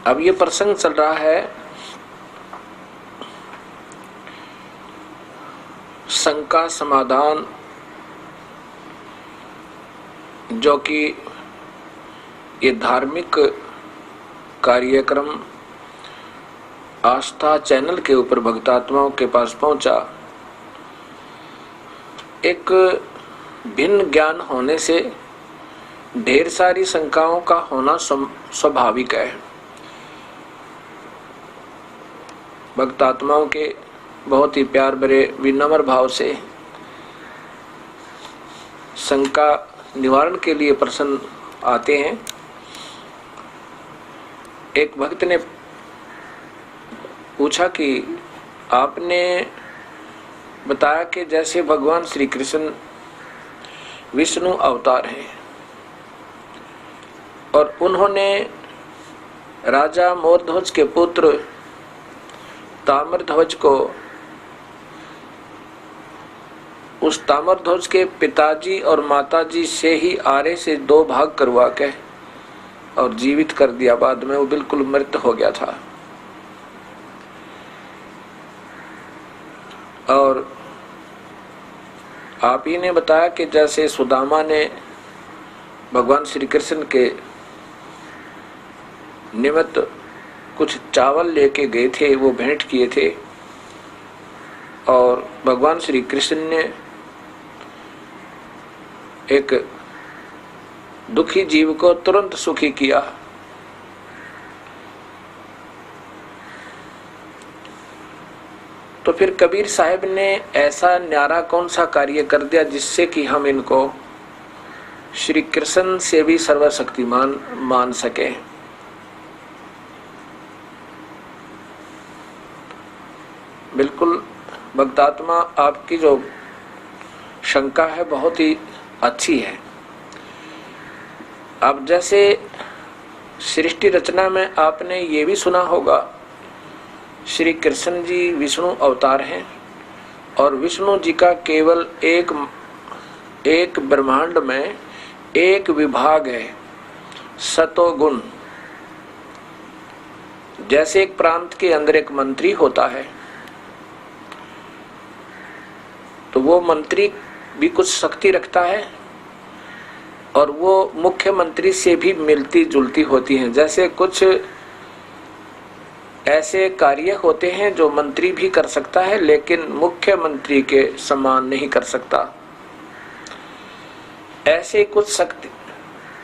अब ये प्रसंग चल रहा है शंका समाधान, जो कि ये धार्मिक कार्यक्रम आस्था चैनल के ऊपर भक्तात्माओं के पास पहुंचा। एक भिन्न ज्ञान होने से ढेर सारी शंकाओं का होना स्वाभाविक है। भक्तात्माओं के बहुत ही प्यार भरे विनम्र भाव से शंका निवारण के लिए प्रसन्न आते हैं। एक भक्त ने पूछा कि आपने बताया कि जैसे भगवान श्री कृष्ण विष्णु अवतार हैं और उन्होंने राजा मोरध्वज के पुत्र ताम्रध्वज को उस ताम्रध्वज के पिताजी और माताजी से ही आरे से 2 भाग करवा के और जीवित कर दिया। बाद में वो बिल्कुल मृत हो गया था। और आप ही ने बताया कि जैसे सुदामा ने भगवान श्री कृष्ण के निमित्त कुछ चावल लेके गए थे, वो भेंट किए थे और भगवान श्री कृष्ण ने एक दुखी जीव को तुरंत सुखी किया। तो फिर कबीर साहब ने ऐसा न्यारा कौन सा कार्य कर दिया जिससे कि हम इनको श्री कृष्ण से भी सर्वशक्तिमान मान सके। बिल्कुल भक्तात्मा, आपकी जो शंका है बहुत ही अच्छी है। अब जैसे सृष्टि रचना में आपने ये भी सुना होगा, श्री कृष्ण जी विष्णु अवतार हैं और विष्णु जी का केवल एक ब्रह्मांड में एक विभाग है, सतोगुण। जैसे एक प्रांत के अंदर एक मंत्री होता है तो वो मंत्री भी कुछ शक्ति रखता है और वो मुख्यमंत्री से भी मिलती जुलती होती हैं। जैसे कुछ ऐसे कार्य होते हैं जो मंत्री भी कर सकता है लेकिन मुख्यमंत्री के समान नहीं कर सकता। ऐसे कुछ शक्ति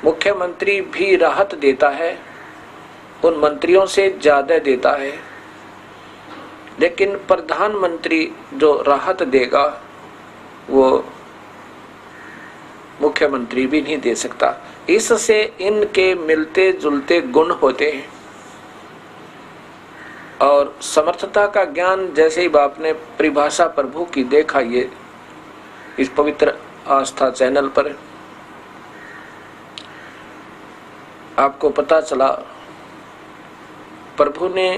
मुख्यमंत्री भी राहत देता है, उन मंत्रियों से ज्यादा देता है, लेकिन प्रधानमंत्री जो राहत देगा वो मुख्यमंत्री भी नहीं दे सकता। इससे इनके मिलते जुलते गुण होते हैं और समर्थता का ज्ञान जैसे ही आपने परिभाषा प्रभु की देखा ये इस पवित्र आस्था चैनल पर, आपको पता चला प्रभु ने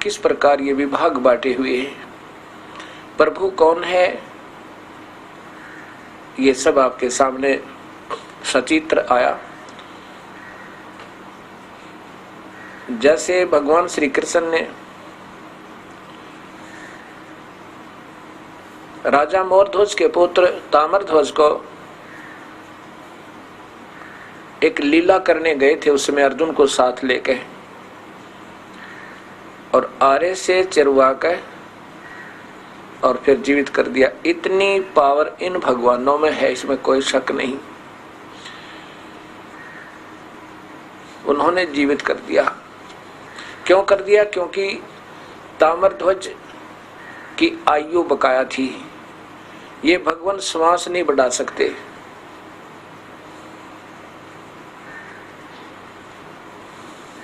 किस प्रकार ये विभाग बांटे हुए हैं। प्रभु कौन है ये सब आपके सामने सचित्र आया। जैसे भगवान श्री कृष्ण ने राजा मोरध्वज के पुत्र ताम्रध्वज को एक लीला करने गए थे, उसमें अर्जुन को साथ लेके और आरे से चिरवा के और फिर जीवित कर दिया। इतनी पावर इन भगवानों में है, इसमें कोई शक नहीं। उन्होंने जीवित कर दिया। क्यों कर दिया? क्योंकि ताम्रध्वज की आयु बकाया थी। ये भगवान श्वास नहीं बढ़ा सकते।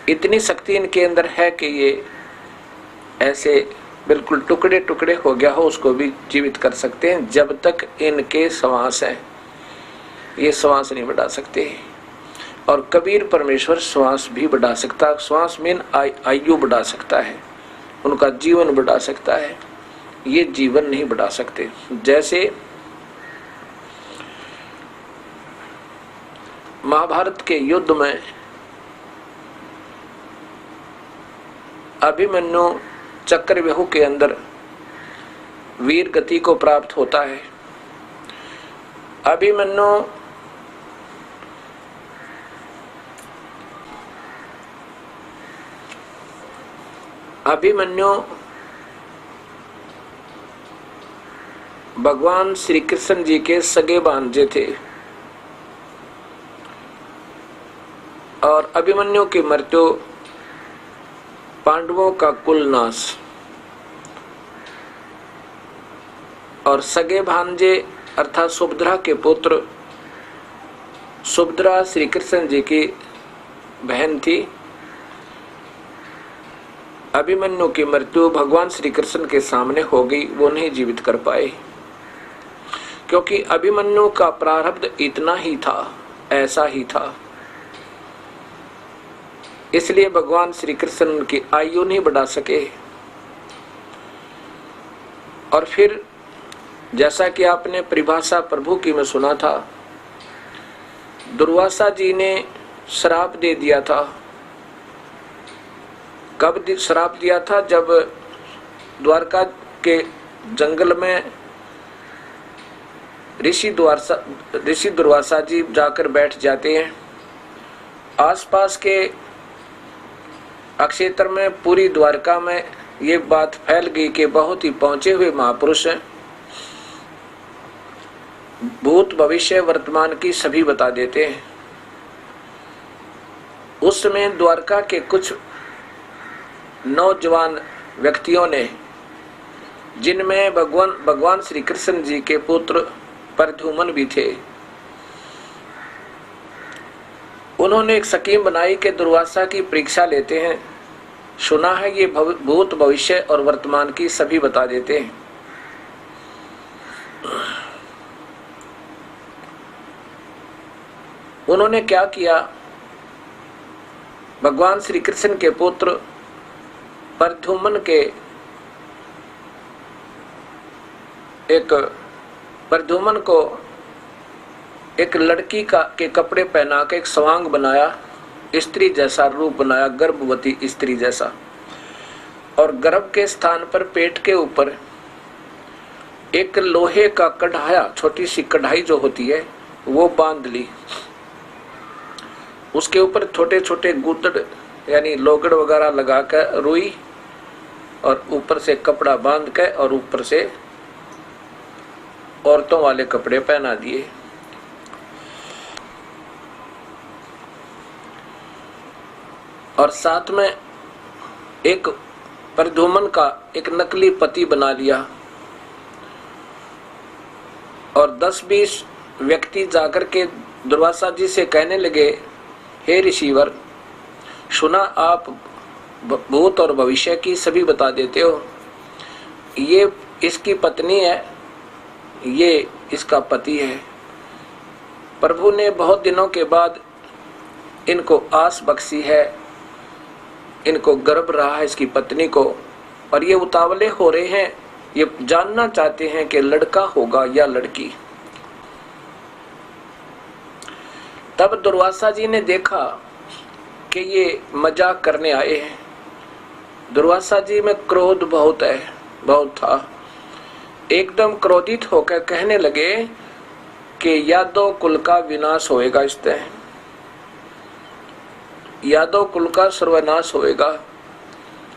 इतनी शक्ति इनके अंदर है कि ये ऐसे बिल्कुल टुकड़े टुकड़े हो गया हो उसको भी जीवित कर सकते हैं। जब तक इनके श्वास हैं ये श्वास नहीं बढ़ा सकते। और कबीर परमेश्वर श्वास भी बढ़ा सकता। श्वास मीन आयु बढ़ा सकता है, उनका जीवन बढ़ा सकता है, ये जीवन नहीं बढ़ा सकते। जैसे महाभारत के युद्ध में अभिमन्यु चक्रव्यूह के अंदर वीर गति को प्राप्त होता है। अभिमन्यु भगवान श्री कृष्ण जी के सगे भांजे थे और अभिमन्यु की मृत्यु पांडवों का कुल नाश और सगे भांजे अर्थात सुभद्रा के पुत्र, सुभद्रा श्री कृष्ण जी की बहन थी। अभिमन्यु की मृत्यु भगवान श्री कृष्ण के सामने हो गई, वो नहीं जीवित कर पाए क्योंकि अभिमन्यु का प्रारब्ध इतना ही था, ऐसा ही था। इसलिए भगवान श्री कृष्ण की आयु नहीं बढ़ा सके। और फिर जैसा कि आपने परिभाषा प्रभु की में सुना था, दुर्वासा जी ने श्राप दे दिया था। कब श्राप दिया था? जब द्वारका के जंगल में ऋषि दुर्वासा जी जाकर बैठ जाते हैं। आसपास के अक्षेत्र में, पूरी द्वारका में ये बात फैल गई कि बहुत ही पहुंचे हुए महापुरुष हैं, भूत भविष्य वर्तमान की सभी बता देते हैं। उस समय द्वारका के कुछ नौजवान व्यक्तियों ने, जिनमें भगवान श्री कृष्ण जी के पुत्र प्रद्युम्न भी थे, उन्होंने एक स्कीम बनाई कि दुर्वासा की परीक्षा लेते हैं। सुना है ये भूत भविष्य और वर्तमान की सभी बता देते हैं। उन्होंने क्या किया? भगवान श्री कृष्ण के पुत्र प्रद्युम्न को एक लड़की के कपड़े पहना के एक स्वांग बनाया, स्त्री जैसा रूप बनाया, गर्भवती स्त्री जैसा, और गर्भ के स्थान पर पेट के ऊपर एक लोहे का कढ़ाया, छोटी सी कढ़ाई जो होती है, वो बांध ली। उसके ऊपर छोटे छोटे गुदड़ यानी लोगड़ वगैरह लगा कर रुई, और ऊपर से कपड़ा बांध के और ऊपर से औरतों वाले कपड़े पहना दिए। और साथ में एक प्रद्युम्न का एक नकली पति बना लिया। और 10-20 व्यक्ति जाकर के दुर्वासा जी से कहने लगे, हे ऋषिवर, सुना आप भूत और भविष्य की सभी बता देते हो, ये इसकी पत्नी है, ये इसका पति है। प्रभु ने बहुत दिनों के बाद इनको आस बख्शी है, इनको गर्भ रहा है इसकी पत्नी को, और ये उतावले हो रहे हैं, ये जानना चाहते हैं कि लड़का होगा या लड़की। तब दुर्वासा जी ने देखा कि ये मजाक करने आए हैं। दुर्वासा जी में क्रोध बहुत था। एकदम क्रोधित होकर कहने लगे कि यादव कुल का विनाश होएगा, इससे यादव कुल का सर्वनाश होएगा।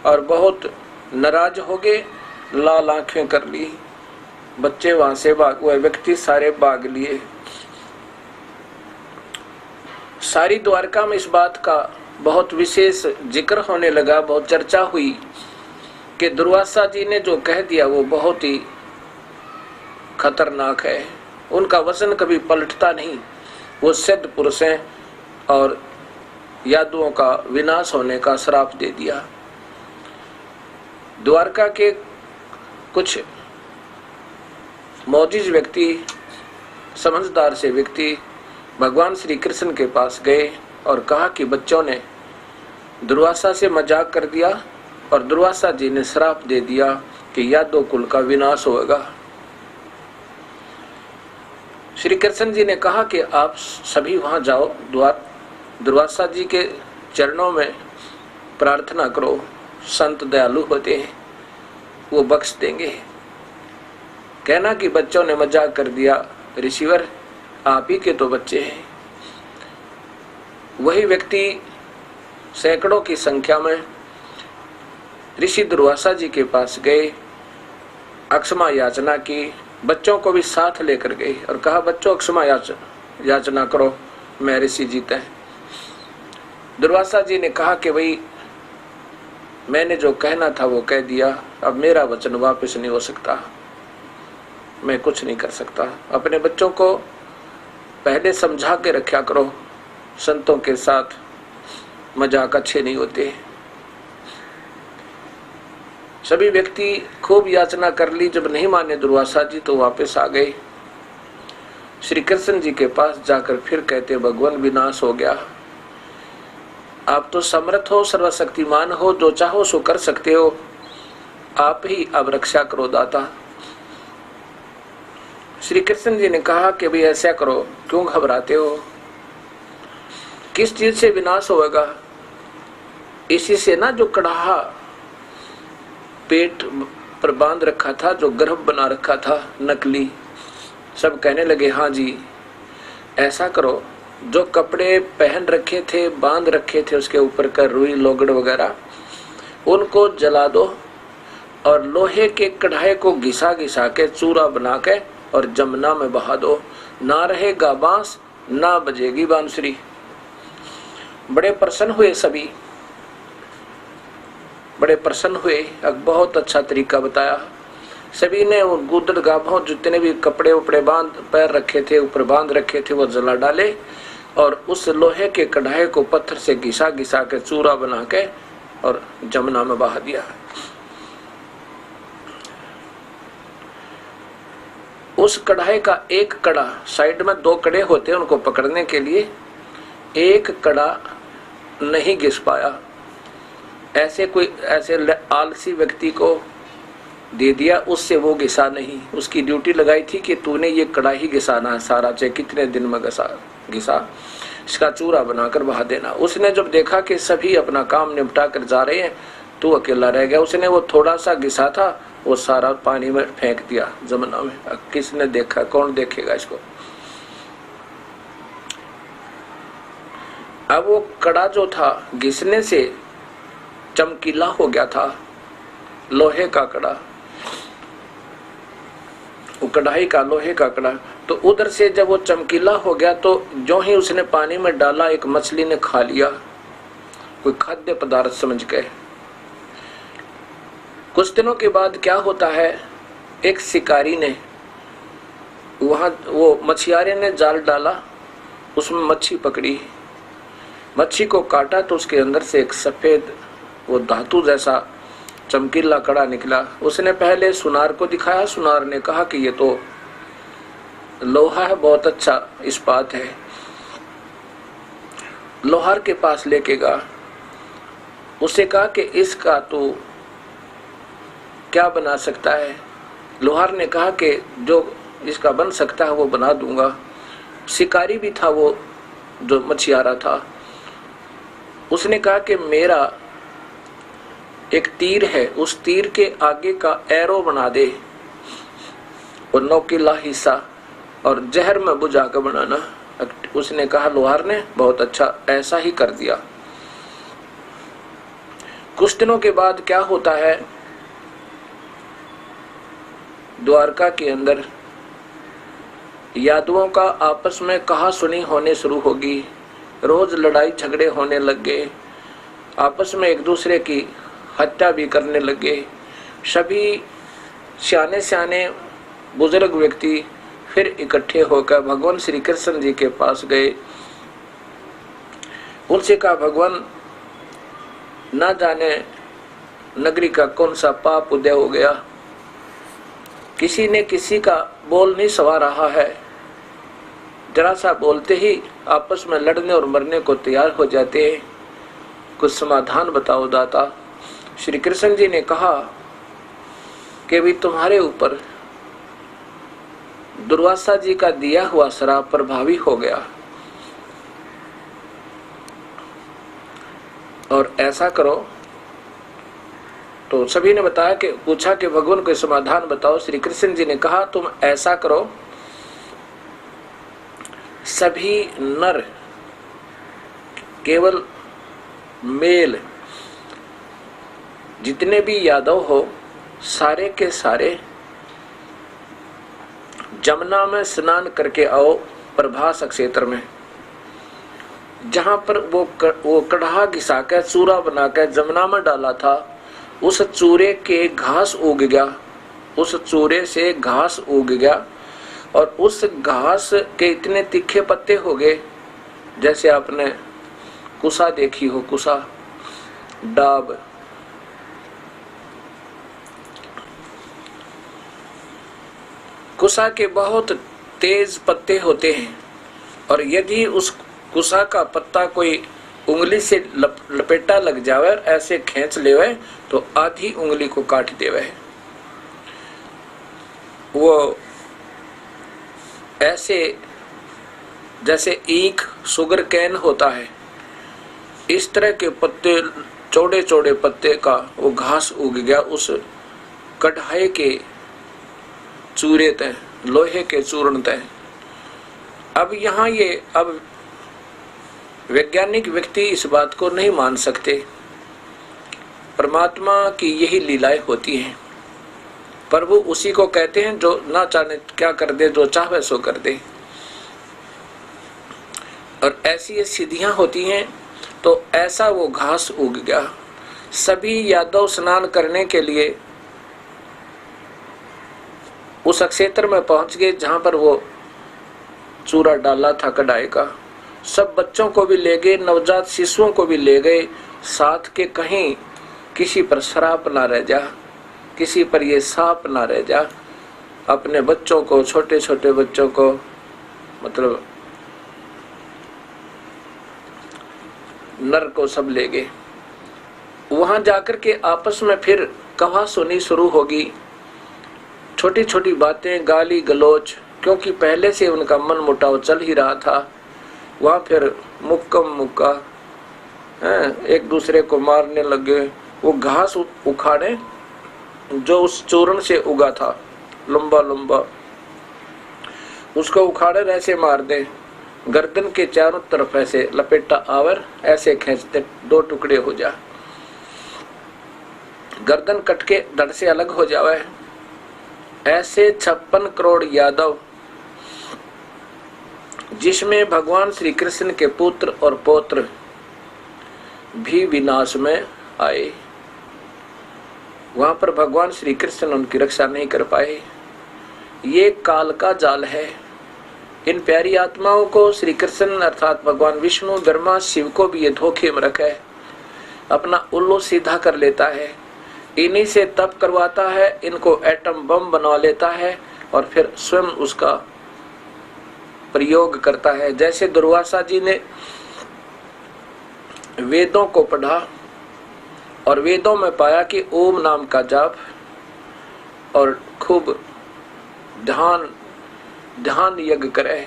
और बहुत नाराज हो गए, लाल आंखें कर ली, बच्चे वहां से भाग हुए, व्यक्ति सारे भाग लिए। सारी द्वारका में इस बात का बहुत विशेष जिक्र होने लगा, बहुत चर्चा हुई कि दुर्वासा जी ने जो कह दिया वो बहुत ही खतरनाक है। उनका वचन कभी पलटता नहीं, वो सिद्ध पुरुष हैं और यादवों का विनाश होने का श्राप दे दिया। द्वारका के कुछ मौजिज व्यक्ति, समझदार से व्यक्ति भगवान श्री कृष्ण के पास गए और कहा कि बच्चों ने दुर्वासा से मजाक कर दिया और दुर्वासा जी ने श्राप दे दिया कि यादव कुल का विनाश होगा। श्री कृष्ण जी ने कहा कि आप सभी वहां जाओ, दुर्वासा जी के चरणों में प्रार्थना करो संत दयालु होते हैं, वो बख्श देंगे। कहना कि बच्चों ने मजाक कर दिया, ऋषिवर आप ही के तो बच्चे हैं। वही व्यक्ति सैकड़ों की संख्या में ऋषि दुर्वासा जी के पास गए, अक्षमा याचना की, बच्चों को भी साथ लेकर गए और कहा बच्चों अक्षमा याचना करो, मैं ऋषि जीते हैं। दुर्वासा जी ने कहा कि भाई मैंने जो कहना था वो कह दिया, अब मेरा वचन वापस नहीं हो सकता, मैं कुछ नहीं कर सकता। अपने बच्चों को पहले समझा के रखा करो, संतों के साथ मजाक अच्छे नहीं होते। सभी व्यक्ति खूब याचना कर ली, जब नहीं माने दुर्वासा जी तो वापस आ गए। श्री कृष्ण जी के पास जाकर फिर कहते भगवान विनाश हो गया, आप तो समर्थ हो, सर्वशक्तिमान हो, जो चाहो सो कर सकते हो, आप ही अब रक्षा करो दाता। श्री कृष्ण जी ने कहा कि भाई ऐसा करो, क्यों घबराते हो, किस चीज से विनाश होगा? इसी से ना जो कड़ाहा पेट पर बांध रखा था, जो गर्भ बना रखा था नकली। सब कहने लगे हाँ जी, ऐसा करो, जो कपड़े पहन रखे थे, बांध रखे थे उसके ऊपर का रुई लोगड़ वगैरह, उनको जला दो और लोहे के कढ़ाई को घिसा घिसा के चूरा बना के और जमुना में बहा दो, ना रहेगा बांस ना बजेगी बांसुरी। बड़े प्रसन्न हुए, सभी बड़े प्रसन्न हुए। अब बहुत अच्छा तरीका बताया। सभी ने उन गुदड़ गाभों जितने भी कपड़े उपड़े बांध पैर रखे थे, ऊपर बांध रखे थे, वो जला डाले और उस लोहे के कढ़ाई को पत्थर से घिसा घिसा के चूरा बना के और जमुना में बहा दिया। उस कढ़ाई का एक कड़ा, साइड में दो कड़े होते हैं उनको पकड़ने के लिए, एक कड़ा नहीं घिस पाया। ऐसे आलसी व्यक्ति को दे दिया, उससे वो घिसा नहीं। उसकी ड्यूटी लगाई थी कि तूने ये कड़ा ही घिसाना है सारा, चाहे कितने दिन में घिसा, इसका चूरा बनाकर बहा देना। उसने जब देखा कि सभी अपना काम निपटा कर जा रहे हैं, तू अकेला रह गया। उसने वो थोड़ा सा घिसा था, वो सारा पानी में फेंक दिया जमुना में। किसने देखा, कौन देखेगा इसको? अब वो कड़ा जो था घिसने से चमकीला हो गया था, लोहे का कड़ा, वो कढ़ाई का लोहे का कड़ा। तो उधर से जब वो चमकीला हो गया तो जो ही उसने पानी में डाला, एक मछली ने खा लिया, कोई खाद्य पदार्थ समझ के। कुछ दिनों के बाद क्या होता है, एक शिकारी ने वहां, वो मछियारे ने जाल डाला, उसमें मच्छी पकड़ी, मच्छी को काटा तो उसके अंदर से एक सफेद वो धातु जैसा चमकीला कड़ा निकला। उसने पहले सुनार को दिखाया, सुनार ने कहा कि ये तो लोहा है, बहुत अच्छा इस्पात है। लोहार के पास लेके गया, उसे कहा कि इसका तो क्या बना सकता है? लोहार ने कहा कि जो इसका बन सकता है वो बना दूंगा। शिकारी भी था वो जो मछियारा था, उसने कहा कि मेरा एक तीर है, उस तीर के आगे का एरो बना दे और नोकीला हिस्सा, और जहर में बुझा कर बनाना। उसने कहा, लोहार ने, बहुत अच्छा, ऐसा ही कर दिया। कुछ दिनों के बाद क्या होता है, द्वारका के अंदर यादवों का आपस में कहा सुनी होने शुरू होगी। रोज लड़ाई झगड़े होने लग गए, आपस में एक दूसरे की हत्या भी करने लगे। सभी सियाने सियाने बुजुर्ग व्यक्ति फिर इकट्ठे होकर भगवान श्री कृष्ण जी के पास गए। उनसे कहा, भगवान ना जाने नगरी का कौन सा पाप उदय हो गया, किसी ने किसी का बोल नहीं सवा रहा है, जरा सा बोलते ही आपस में लड़ने और मरने को तैयार हो जाते हैं, कुछ समाधान बताओ दाता। श्री कृष्ण जी ने कहा कि भी तुम्हारे ऊपर दुर्वासा जी का दिया हुआ श्राप प्रभावी हो गया, और ऐसा करो तो सभी ने बताया कि पूछा कि भगवान कोई समाधान बताओ। श्री कृष्ण जी ने कहा तुम ऐसा करो, सभी नर केवल मेल जितने भी यादव हो सारे के सारे जमुना में स्नान करके आओ प्रभास क्षेत्र में, जहां पर वो कढ़ा घिसा कर चूरा बनाकर जमुना में डाला था, उस चूरे के घास उग गया, उस चूरे से घास उग गया और उस घास के इतने तीखे पत्ते हो गए जैसे आपने कुसा देखी हो, कुसा डाब। कुसा के बहुत तेज पत्ते होते हैं और यदि उस कुसा का पत्ता कोई उंगली से लपेटा लग जावे, ऐसे खींच लेवे तो आधी उंगली को काट देवे। वो ऐसे जैसे ईख शुगर कैन होता है, इस तरह के पत्ते, चौड़े चौड़े पत्ते का वो घास उग गया उस कढ़ाई के चूरे तय, लोहे के चूर्ण तय। अब यहाँ ये अब वैज्ञानिक व्यक्ति इस बात को नहीं मान सकते, परमात्मा की यही लीलाएं होती हैं। प्रभु उसी को कहते हैं जो ना चाहे क्या कर दे, जो चाहे सो कर दे। और ऐसी ये सिद्धियां होती हैं। तो ऐसा वो घास उग गया। सभी यादव स्नान करने के लिए उस क्षेत्र में पहुंच गए जहां पर वो चूरा डाला था कढ़ाई का। सब बच्चों को भी ले गए, नवजात शिशुओं को भी ले गए साथ के, कहीं किसी पर श्राप ना रह जा, किसी पर ये साप ना रह जा। अपने बच्चों को, छोटे छोटे बच्चों को, मतलब नर को सब ले गए। वहां जाकर के आपस में फिर कहा सुनी शुरू होगी, छोटी छोटी बातें, गाली गलोच, क्योंकि पहले से उनका मन मुटाव चल ही रहा था। वहां फिर मुक्का मुक्का एक दूसरे को मारने लगे। वो घास उखाड़े जो उस चूर्ण से उगा था, लंबा लंबा, उसको उखाड़े ऐसे मार दे, गर्दन के चारों तरफ ऐसे लपेटा आवर, ऐसे खींचते, दो टुकड़े हो जा, गर्दन कट के धड़ से अलग हो जावे। ऐसे 56 करोड़ यादव, जिसमें भगवान श्री कृष्ण के पुत्र और पौत्र भी विनाश में आए। वहां पर भगवान श्री कृष्ण उनकी रक्षा नहीं कर पाए। ये काल का जाल है। इन प्यारी आत्माओं को श्री कृष्ण अर्थात भगवान विष्णु, ब्रह्मा, शिव को भी ये धोखे में रखा है, अपना उल्लू सीधा कर लेता है, इन्हीं से तप करवाता है, इनको एटम बम बना लेता है और फिर स्वयं उसका प्रयोग करता है। जैसे दुर्वासा जी ने वेदों को पढ़ा और वेदों में पाया कि ओम नाम का जाप और खूब ध्यान यज्ञ करे,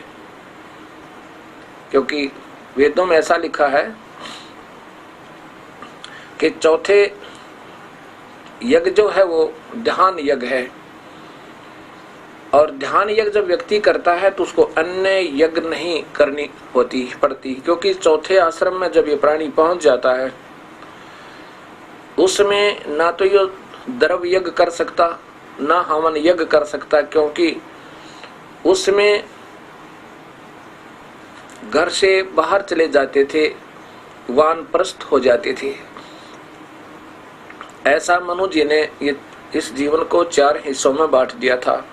क्योंकि वेदों में ऐसा लिखा है कि चौथे यज्ञ जो है वो ध्यान यज्ञ है। और ध्यान यज्ञ जब व्यक्ति करता है तो उसको अन्य यज्ञ नहीं करनी पड़ती, क्योंकि चौथे आश्रम में जब ये प्राणी पहुंच जाता है उसमें ना तो ये द्रव्य यज्ञ कर सकता, ना हवन यज्ञ कर सकता, क्योंकि उसमें घर से बाहर चले जाते थे, वानप्रस्थ हो जाते थे। ऐसा मनु जी ने ये इस जीवन को 4 हिस्सों में बांट दिया था।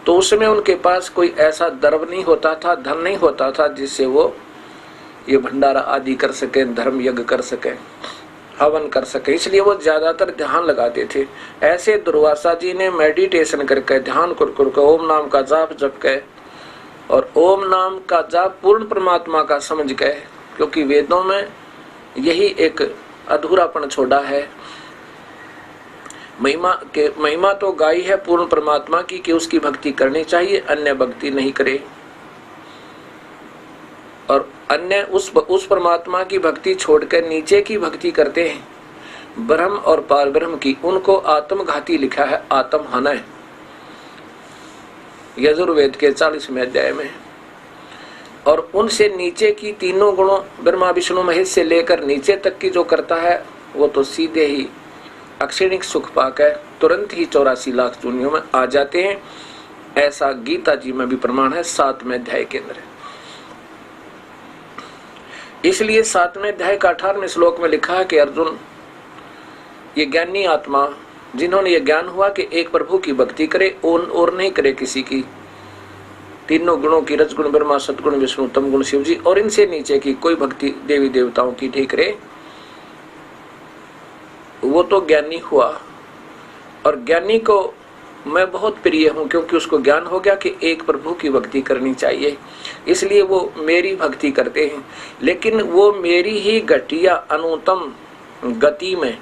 तो उसमें उनके पास कोई ऐसा द्रव्य नहीं होता था, धन नहीं होता था जिससे वो ये भंडारा आदि कर सके, धर्म यज्ञ कर सके, हवन कर सके, इसलिए वो ज्यादातर ध्यान लगाते थे। ऐसे दुर्वासा जी ने मेडिटेशन करके, ध्यान कर ओम नाम का जाप जप के, और ओम नाम का जाप पूर्ण परमात्मा का समझ गए, क्योंकि वेदों में यही एक अधूरापन छोड़ा है। महिमा तो गाई है पूर्ण परमात्मा की कि उसकी भक्ति करनी चाहिए, अन्य भक्ति नहीं करे। और अन्य उस परमात्मा की भक्ति छोड़कर नीचे की भक्ति करते हैं, ब्रह्म और पार ब्रह्म की, उनको आत्मघाती लिखा है, आत्महनय, यजुर्वेद के 40वें अध्याय में। और उनसे नीचे की तीनों गुणों ब्रह्मा विष्णु महेश से लेकर नीचे तक की जो करता है वो तो सीधे ही अक्षणिक सुख पाकर तुरंत ही 84 लाख योनियों में आ जाते हैं। ऐसा गीता जी में भी प्रमाण है 7वें अध्याय के अंदर। इसलिए 7वें अध्याय का 18वें श्लोक में लिखा है कि अर्जुन, ये ज्ञानी आत्मा जिन्होंने ये ज्ञान हुआ कि एक प्रभु की भक्ति करे और नहीं करे किसी की, तीनों गुणों की, रजगुण ब्रह्मा, सतगुण विष्णु, तम गुण शिव जी, और इनसे नीचे की कोई भक्ति देवी देवताओं की ठीक करे, वो तो ज्ञानी हुआ। और ज्ञानी को मैं बहुत प्रिय हूं क्योंकि उसको ज्ञान हो गया कि एक प्रभु की भक्ति करनी चाहिए, इसलिए वो मेरी भक्ति करते हैं। लेकिन वो मेरी ही घटिया अनुत्तम गति में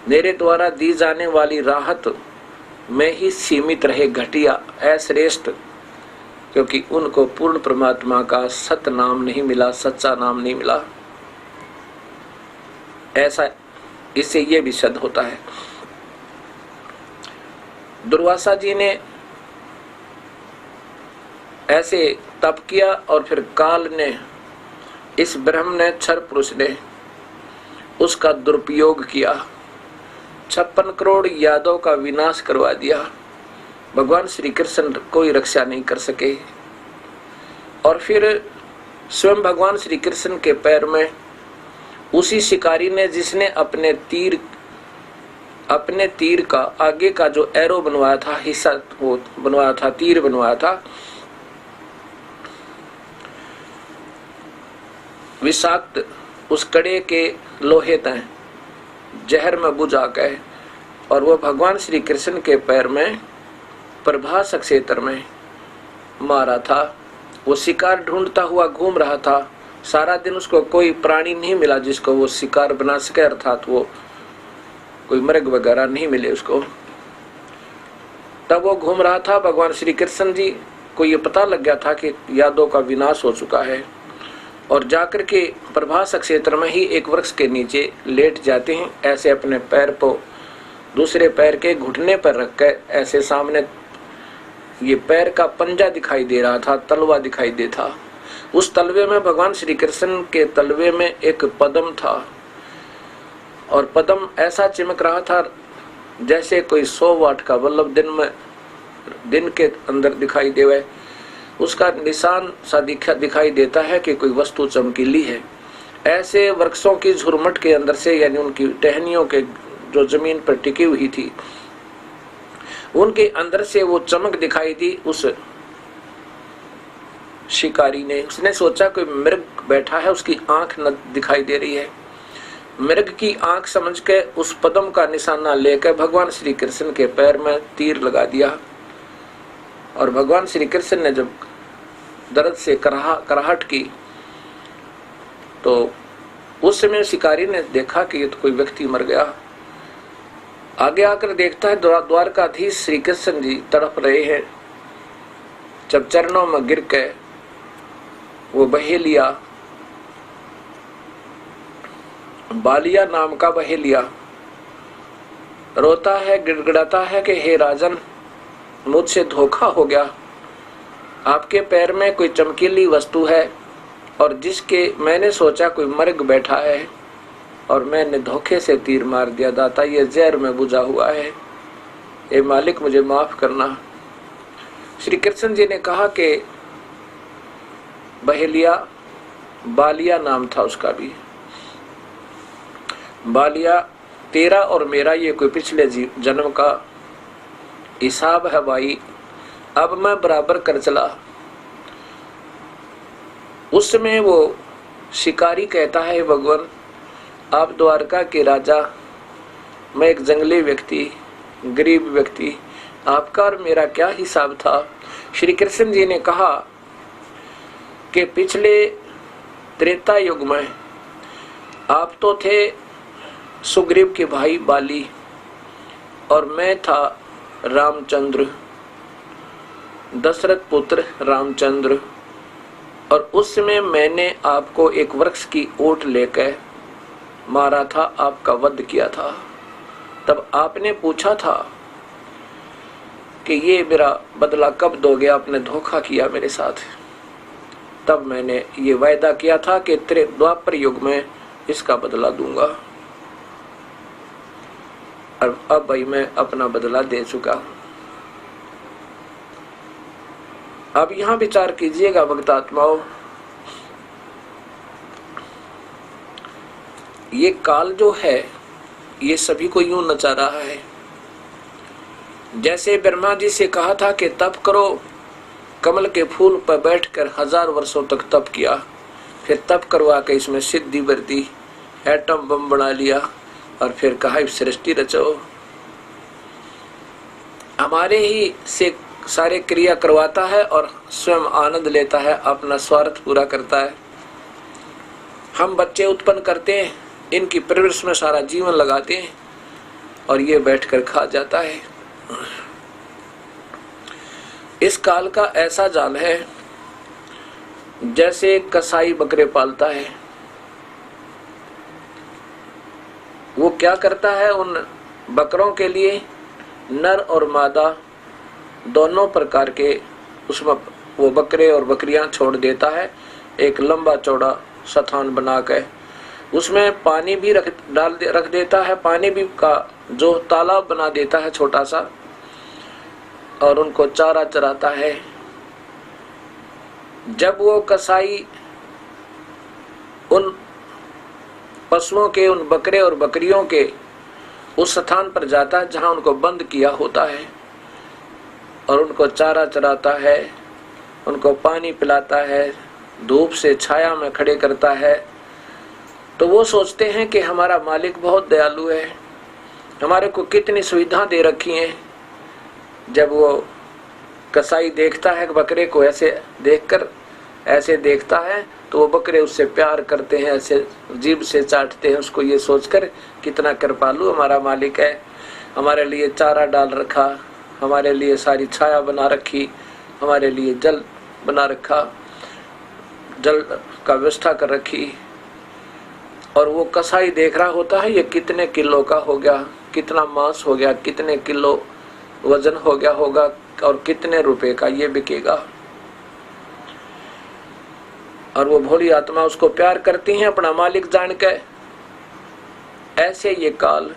मेरे द्वारा दी जाने वाली राहत में ही सीमित रहे, घटिया अश्रेष्ठ, क्योंकि उनको पूर्ण परमात्मा का सत नाम नहीं मिला, सच्चा नाम नहीं मिला। ऐसा इससे ये भी सिद्ध होता है। दुर्वासा जी ने ऐसे तप किया और फिर काल ने, इस ब्रह्म ने, क्षर पुरुष ने उसका दुरुपयोग किया, 56 करोड़ यादव का विनाश करवा दिया। भगवान श्री कृष्ण कोई रक्षा नहीं कर सके। और फिर स्वयं भगवान श्री कृष्ण के पैर में उसी शिकारी ने, जिसने अपने तीर का आगे का जो एरो बनवाया था, हिस्सा वो बनवाया था, तीर बनवाया था, विषाक्त उस कड़े के लोहे तय जहर में बुझा गए और वो भगवान श्री कृष्ण के पैर में प्रभास क्षेत्र में मारा था। वो शिकार ढूंढता हुआ घूम रहा था, सारा दिन उसको कोई प्राणी नहीं मिला जिसको वो शिकार बना सके, अर्थात वो कोई मृग वगैरह नहीं मिले उसको। तब वो घूम रहा था, भगवान श्री कृष्ण जी को ये पता लग गया था कि यादव का विनाश हो चुका है, और जाकर के प्रभास क्षेत्र में ही एक वृक्ष के नीचे लेट जाते हैं। ऐसे अपने पैर को दूसरे पैर के घुटने पर रख कर, ऐसे सामने ये पैर का पंजा दिखाई दे रहा था, तलवा दिखाई दे था। उस तलवे में, भगवान श्री कृष्ण के तलवे में एक पद्म था, और पद्म ऐसा चिमक रहा था जैसे कोई 100 वाट का बल्ब दिन के अंदर दिखाई देवे। उसका निशान सा दिखाई देता है कि कोई वस्तु चमकीली है। ऐसे वृक्षों की झुरमट के अंदर से, यानी उनकी टहनियों के जो जमीन पर टिकी हुई थी, उनके अंदर से वो चमक दिखाई दी उस शिकारी ने। उसने सोचा कोई मृग बैठा है, उसकी आंख न दिखाई दे रही है। मृग की आंख समझ के उस पद्म का निशाना लेकर भगवान श्री कृष्ण के पैर में तीर लगा दिया। और भगवान श्री कृष्ण ने जब दर्द से कराहट की तो उस समय शिकारी ने देखा कि ये तो कोई व्यक्ति मर गया। आगे आकर देखता है द्वारकाधीश श्री कृष्ण जी तड़प रहे हैं। जब चरणों में गिर के वो बहेलिया, बालिया नाम का बहेलिया, रोता है, गिड़गिड़ाता है कि हे राजन, मुझसे धोखा हो गया। आपके पैर में कोई चमकीली वस्तु है और जिसके मैंने सोचा कोई मृग बैठा है और मैंने धोखे से तीर मार दिया। दाता, ये जहर में बुझा हुआ है, ए मालिक मुझे माफ करना। श्री कृष्ण जी ने कहा कि बहेलिया, बालिया नाम था उसका भी, बालिया, तेरा और मेरा ये कोई पिछले जन्म का हिसाब है भाई, अब मैं बराबर कर चला। उस समय वो शिकारी कहता है, भगवान आप द्वारका के राजा, मैं एक जंगली व्यक्ति, गरीब व्यक्ति, आपका और मेरा क्या हिसाब था। श्री कृष्ण जी ने कहा कि पिछले त्रेता युग में आप तो थे सुग्रीव के भाई बाली और मैं था रामचंद्र, दशरथ पुत्र रामचंद्र, और उस समय मैंने आपको एक वृक्ष की ओट लेकर मारा था, आपका वध किया था। तब आपने पूछा था कि ये मेरा बदला कब दोगे, आपने धोखा किया मेरे साथ। तब मैंने ये वायदा किया था कि तेरे द्वापर युग में इसका बदला दूंगा, और अब भाई मैं अपना बदला दे चुका हूं। अब यहां विचार कीजिएगा भक्तात्माओं, ये काल जो है ये सभी को यूं नचा रहा है। जैसे ब्रह्मा जी से कहा था कि तप करो, कमल के फूल पर बैठकर 1000 वर्षों तक तप किया, फिर तप करवा के इसमें सिद्धि बरती, एटम बम बना लिया और फिर कहा सृष्टि रचो। हमारे ही से सारे क्रिया करवाता है और स्वयं आनंद लेता है, अपना स्वार्थ पूरा करता है। हम बच्चे उत्पन्न करते हैं, इनकी परवरिश में सारा जीवन लगाते हैं और ये बैठकर खा जाता है। इस काल का ऐसा जाल है जैसे कसाई बकरे पालता है। वो क्या करता है, उन बकरों के लिए नर और मादा दोनों प्रकार के उसमें वो बकरे और बकरियां छोड़ देता है। एक लंबा चौड़ा स्थान बना कर उसमें पानी भी रख देता है, पानी भी का जो तालाब बना देता है छोटा सा, और उनको चारा चराता है। जब वो कसाई उन पशुओं के, उन बकरे और बकरियों के उस स्थान पर जाता है जहां उनको बंद किया होता है और उनको चारा चराता है, उनको पानी पिलाता है, धूप से छाया में खड़े करता है, तो वो सोचते हैं कि हमारा मालिक बहुत दयालु है, हमारे को कितनी सुविधा दे रखी है। जब वो कसाई देखता है बकरे को ऐसे देखकर, ऐसे देखता है, तो वो बकरे उससे प्यार करते हैं, ऐसे जीभ से चाटते हैं उसको, ये सोचकर कितना कृपालु हमारा मालिक है, हमारे लिए चारा डाल रखा, हमारे लिए सारी छाया बना रखी, हमारे लिए जल बना रखा, जल का व्यवस्था कर रखी। और वो कसाई देख रहा होता है ये कितने किलो का हो गया, कितना मांस हो गया, कितने किलो वजन हो गया होगा और कितने रुपए का ये बिकेगा। और वो भोली आत्मा उसको प्यार करती है अपना मालिक जान के। ऐसे ये काल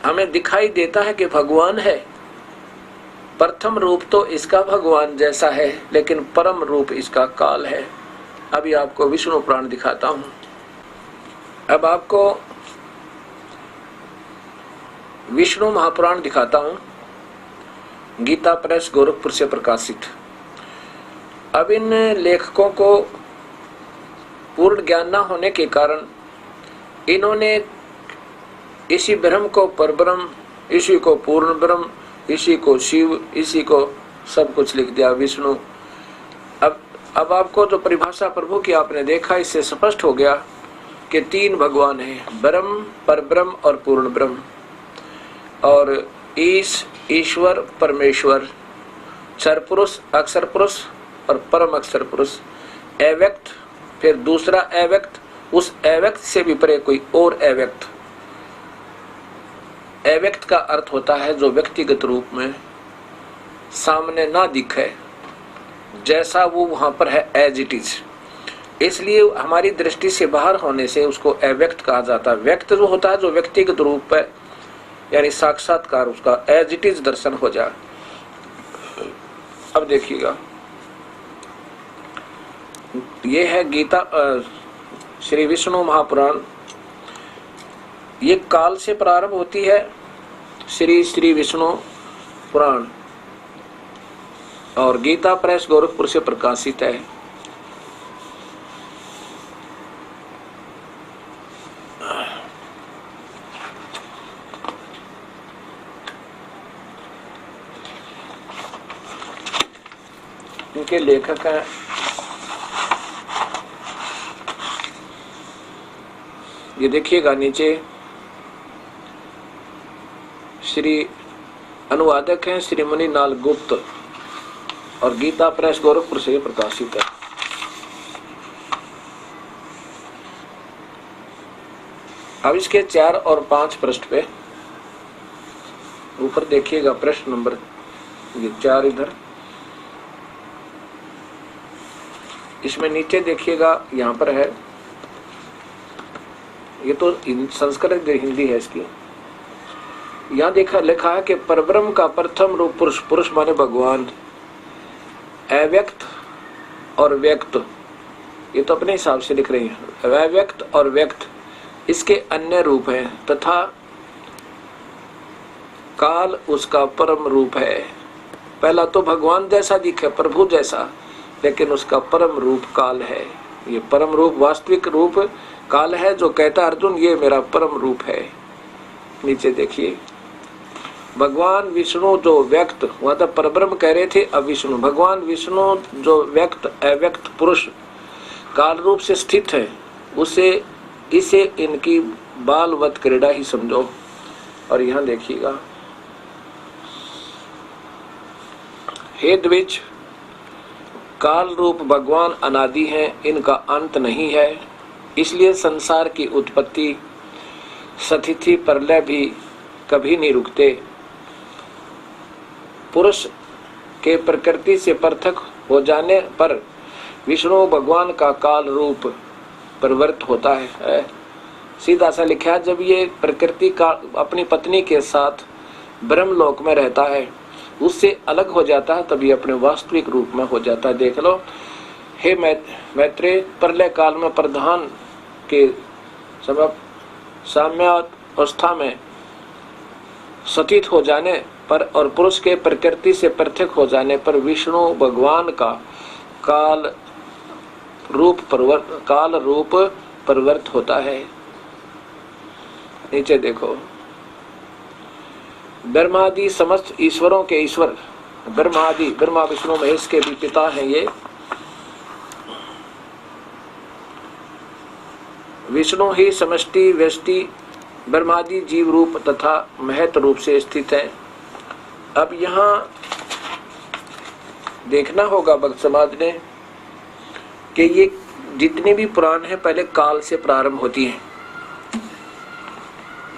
हमें दिखाई देता है कि भगवान है। प्रथम रूप तो इसका भगवान जैसा है, लेकिन परम रूप इसका काल है। अभी आपको विष्णु पुराण दिखाता हूं। अब आपको विष्णु महापुराण दिखाता हूं, गीता प्रेस गोरखपुर से प्रकाशित। अब इन लेखकों को पूर्ण ज्ञान न होने के कारण इन्होंने इसी ब्रह्म को परब्रह्म, इसी को पूर्ण ब्रह्म, इसी को शिव, इसी को सब कुछ लिख दिया विष्णु। अब आपको जो परिभाषा प्रभु की आपने देखा, इससे स्पष्ट हो गया कि 3 भगवान हैं, ब्रह्म, परब्रह्म और पूर्ण ब्रह्म। और ईश्वर, परमेश्वर, क्षर पुरुष, अक्षर पुरुष और परम अक्षर पुरुष, अव्यक्त, फिर दूसरा अव्यक्त, उस अव्यक्त से भी परे कोई और अव्यक्त। अव्यक्त का अर्थ होता है जो व्यक्तिगत रूप में सामने ना दिखे, जैसा वो वहां पर है एज इट इज। इसलिए हमारी दृष्टि से बाहर होने से उसको अव्यक्त कहा जाता है। व्यक्त जो होता है जो व्यक्तिगत रूप है, यानी साक्षात्कार, उसका एज इट इज दर्शन हो जाए। अब देखिएगा, ये है गीता श्री विष्णु महापुराण। ये काल से प्रारंभ होती है श्री विष्णु पुराण, और गीता प्रेस गोरखपुर से प्रकाशित है। इनके लेखक हैं ये देखिएगा नीचे, श्री अनुवादक हैं श्री मणिलाल गुप्त, और गीता प्रेस गोरखपुर से प्रकाशित है। अब इसके 4 और 5 पृष्ठ पे ऊपर देखिएगा प्रश्न नंबर ये 4 इधर, इसमें नीचे देखिएगा यहाँ पर है, ये तो संस्कृत हिंदी है इसकी। यहाँ लिखा है कि परब्रह्म का प्रथम रूप पुरुष, पुरुष माने भगवान, अव्यक्त और व्यक्त, ये तो अपने हिसाब से लिख रही है, अव्यक्त और व्यक्त इसके अन्य रूप हैं, तथा काल उसका परम रूप है। पहला तो भगवान जैसा दिखे, प्रभु जैसा, लेकिन उसका परम रूप काल है। ये परम रूप, वास्तविक रूप काल है, जो कहता अर्जुन ये मेरा परम रूप है। नीचे देखिए, भगवान विष्णु जो व्यक्त, वह तो परब्रह्म कह रहे थे, अब विष्णु, भगवान विष्णु जो व्यक्त अव्यक्त पुरुष काल रूप से स्थित है, इसे इनकी बालवत क्रीड़ा ही समझो। और यहाँ देखिएगा, हे द्विज, काल रूप भगवान अनादि हैं, इनका अंत नहीं है, इसलिए संसार की उत्पत्ति, स्थिति, प्रलय भी कभी नहीं रुकते। पुरुष के प्रकृति से पृथक हो जाने पर विष्णु भगवान का काल रूप परिवर्त होता है। सीधा सा लिखा है, जब ये प्रकृति का अपनी पत्नी के साथ ब्रह्मलोक में रहता है, उससे अलग हो जाता है, तभी अपने वास्तविक रूप में हो जाता है। देख लो, हे मैत्रेय, प्रलय काल में प्रधान के सबब साम्यावस्था में स्थित हो जाने पर और पुरुष के प्रकृति से पृथक हो जाने पर विष्णु भगवान का काल रूप परिवर्त होता है। नीचे देखो, ब्रह्मादि समस्त ईश्वरों के ईश्वर, ब्रह्मादि, ब्रह्मा विष्णु महेश के भी पिता हैं ये। विष्णु ही समष्टि, व्यष्टि, ब्रह्मादि जीव रूप तथा महत रूप से स्थित है। अब यहाँ देखना होगा भक्त समाज ने कि ये जितने भी पुराण हैं पहले काल से प्रारंभ होती हैं,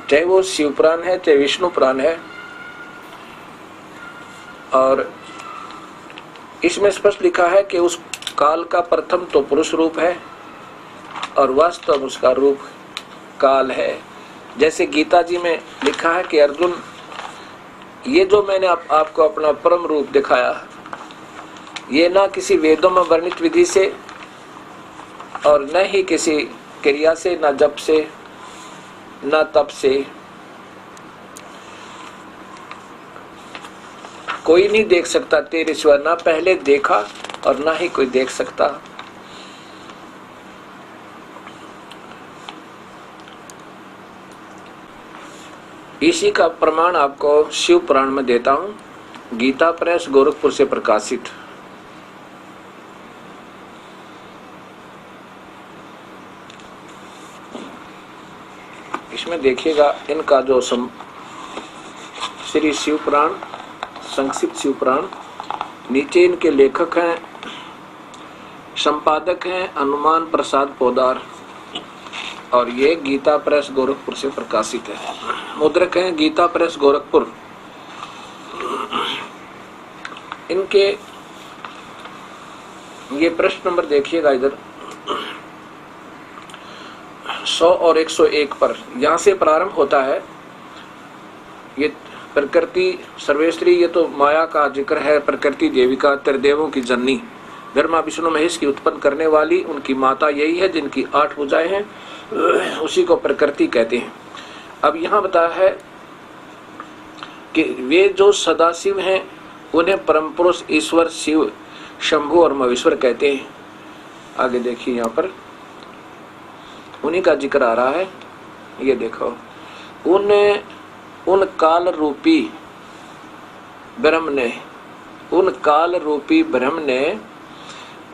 चाहे वो शिव पुराण है चाहे विष्णु पुराण है। और इसमें स्पष्ट लिखा है कि उस काल का प्रथम तो पुरुष रूप है और वास्तव उसका रूप काल है। जैसे गीता जी में लिखा है कि अर्जुन, ये जो मैंने आपको अपना परम रूप दिखाया, ये ना किसी वेदों में वर्णित विधि से और न ही किसी क्रिया से, न जप से, न तप से, कोई नहीं देख सकता तेरे सिवा, ना पहले देखा और ना ही कोई देख सकता। इसी का प्रमाण आपको शिव पुराण में देता हूं, गीता प्रेस गोरखपुर से प्रकाशित। इसमें देखिएगा इनका जो श्री शिव पुराण, संक्षिप्त शिव पुराण, नीचे इनके लेखक हैं, संपादक हैं हनुमान प्रसाद पोदार, और ये गीता प्रेस गोरखपुर से प्रकाशित है। मुद्रक हैं गीता प्रेस गोरखपुर। इनके ये प्रश्न नंबर देखिएगा इधर 100 और 101 पर, यहाँ से प्रारंभ होता है। ये प्रकृति सर्वेश्वरी, ये तो माया का जिक्र है। प्रकृति देविका, त्रिदेवों की जननी, ब्रह्मा विष्णु महेश की उत्पन्न करने वाली, उनकी माता यही है जिनकी 8 भुजाएं हैं, उसी को प्रकृति कहते हैं। अब यहाँ बताया है कि वे जो सदाशिव हैं उन्हें परम पुरुष ईश्वर शिव, शंभु और महेश्वर कहते हैं। आगे देखिए, यहाँ पर उन्हीं का जिक्र आ रहा है। ये देखो, उन काल रूपी ब्रह्म ने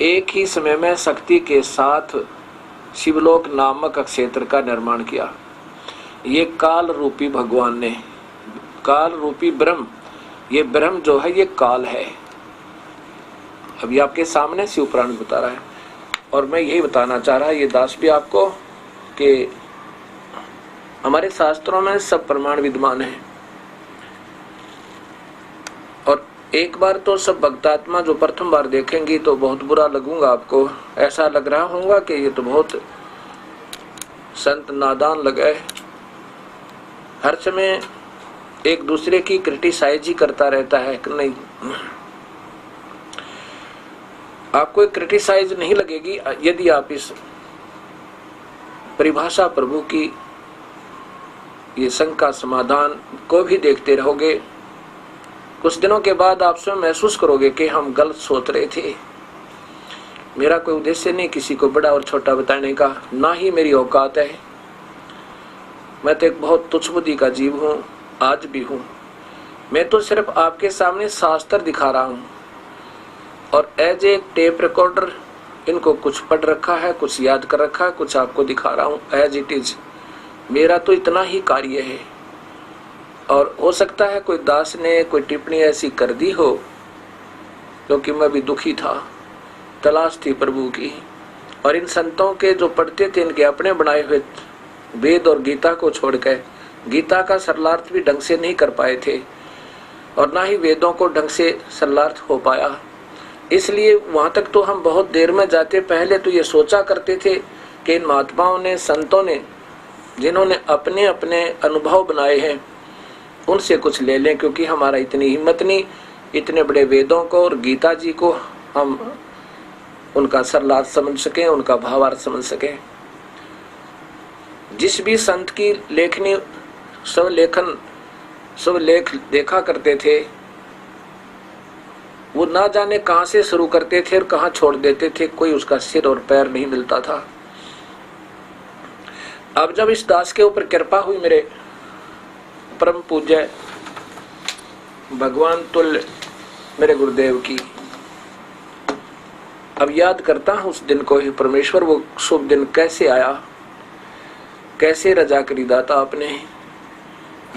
एक ही समय में शक्ति के साथ शिवलोक नामक क्षेत्र का निर्माण किया। ये काल रूपी भगवान ने, काल रूपी ब्रह्म, ये ब्रह्म जो है ये काल है। अभी आपके सामने शिव पुराण बता रहा है, और मैं यही बताना चाह रहा है ये दास भी आपको कि हमारे शास्त्रों में सब प्रमाण विद्यमान है। एक बार तो सब भक्तात्मा जो प्रथम बार देखेंगी तो बहुत बुरा लगूंगा आपको, ऐसा लग रहा होगा कि ये तो बहुत संत नादान लगे, हर समय एक दूसरे की क्रिटिसाइज ही करता रहता है कि नहीं। आपको क्रिटिसाइज नहीं लगेगी यदि आप इस परिभाषा प्रभु की ये शंका समाधान को भी देखते रहोगे। कुछ दिनों के बाद आप स्वयं महसूस करोगे कि हम गलत सोच रहे थे। मेरा कोई उद्देश्य नहीं किसी को बड़ा और छोटा बताने का, ना ही मेरी औकात है। मैं तो एक बहुत तुच्छ बुद्धि का जीव हूँ, आज भी हूँ। मैं तो सिर्फ आपके सामने शास्त्र दिखा रहा हूँ और एज ए टेप रिकॉर्डर इनको कुछ पढ़ रखा है, कुछ याद कर रखा है, कुछ आपको दिखा रहा हूँ एज इट इज। मेरा तो इतना ही कार्य है। और हो सकता है कोई दास ने कोई टिप्पणी ऐसी कर दी हो, क्योंकि मैं भी दुखी था, तलाश थी प्रभु की। और इन संतों के जो पढ़ते थे इनके अपने बनाए हुए वेद और गीता को छोड़कर गीता का सरलार्थ भी ढंग से नहीं कर पाए थे और ना ही वेदों को ढंग से सरलार्थ हो पाया। इसलिए वहां तक तो हम बहुत देर में जाते। पहले तो ये सोचा करते थे कि इन महात्माओं ने, संतों ने, जिन्होंने अपने अपने अनुभव बनाए हैं, उनसे कुछ ले लें, क्योंकि हमारा इतनी हिम्मत नहीं इतने बड़े वेदों को और गीता जी को हम उनका सरलार्थ समझ सकें, उनका भावार्थ समझ सकें। जिस भी संत की लेखनी सब लेख देखा करते थे, वो ना जाने कहां से शुरू करते थे और कहां छोड़ देते थे, कोई उसका सिर और पैर नहीं मिलता था। अब जब इस दास के ऊपर कृपा हुई मेरे परम पूज्य भगवान तुल्य मेरे गुरुदेव की, अब याद करता हूं उस दिन को। ही परमेश्वर, वो शुभ दिन कैसे आया, कैसे रजा करी दाता आपने।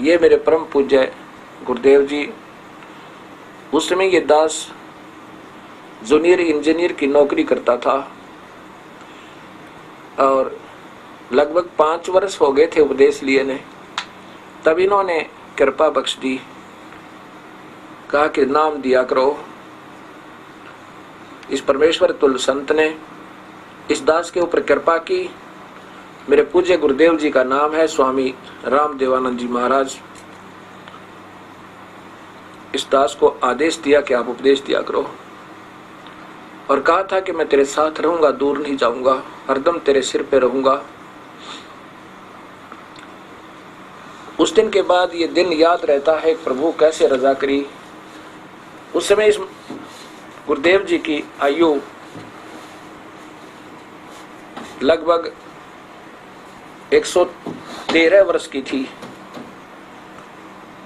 ये मेरे परम पूज्य गुरुदेव जी, उस समय ये दास जूनियर इंजीनियर की नौकरी करता था और लगभग 5 वर्ष हो गए थे उपदेश लिए ने। तब इन्होंने कृपा बख्श दी, कहा कि नाम दिया करो। इस परमेश्वर तुल्य संत ने इस दास के ऊपर कृपा की। मेरे पूज्य गुरुदेव जी का नाम है स्वामी रामदेवानंद जी महाराज। इस दास को आदेश दिया कि आप उपदेश दिया करो और कहा था कि मैं तेरे साथ रहूंगा, दूर नहीं जाऊंगा, हरदम तेरे सिर पे रहूंगा। उस दिन के बाद ये दिन याद रहता है प्रभु कैसे रजा करी। उस समय इस गुरुदेव जी की आयु लगभग 113 वर्ष की थी।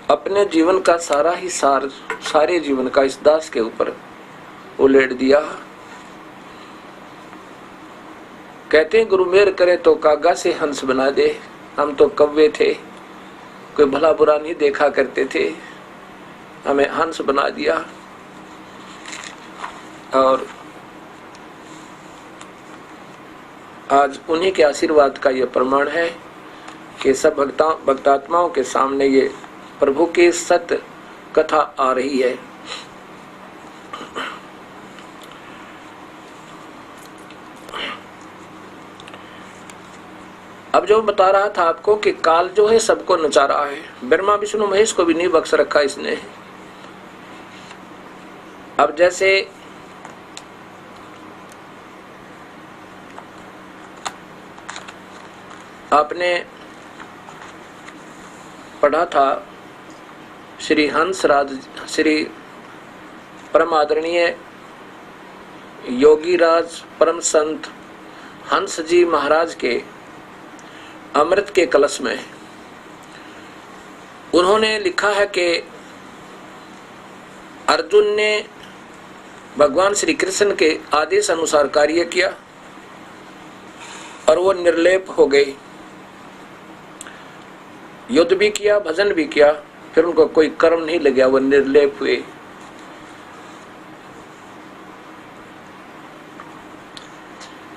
अपने जीवन का सारा ही सारे जीवन का इस दास के ऊपर उलेट दिया। कहते हैं गुरु मेहर करे तो कागा से हंस बना दे। हम तो कव्वे थे, कोई भला बुरा नहीं देखा करते थे, हमें हंस बना दिया। और आज उन्हीं के आशीर्वाद का यह प्रमाण है कि सब भक्तात्माओं के सामने ये प्रभु की सत्य कथा आ रही है। अब जो बता रहा था आपको कि काल जो है सबको नचा रहा है, ब्रह्मा विष्णु महेश को भी नहीं बख्श रखा इसने। अब जैसे आपने पढ़ा था श्री हंसराज, श्री परम आदरणीय योगी राज परम संत हंस जी महाराज के अमृत के कलश में उन्होंने लिखा है कि अर्जुन ने भगवान श्री कृष्ण के आदेश अनुसार कार्य किया और वो निर्लेप हो गए। युद्ध भी किया, भजन भी किया, फिर उनको कोई कर्म नहीं लगा, वो निर्लेप हुए।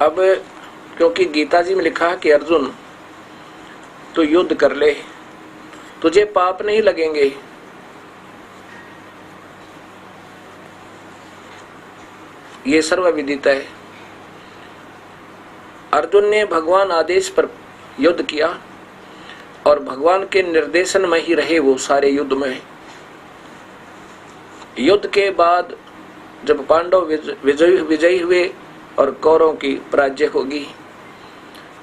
अब क्योंकि गीता जी में लिखा है कि अर्जुन तो युद्ध कर ले, तुझे पाप नहीं लगेंगे। ये सर्वविदित है। अर्जुन ने भगवान आदेश पर युद्ध किया और भगवान के निर्देशन में ही रहे वो सारे युद्ध में। युद्ध के बाद जब पांडव विजयी हुए और कौरवों की पराजय होगी,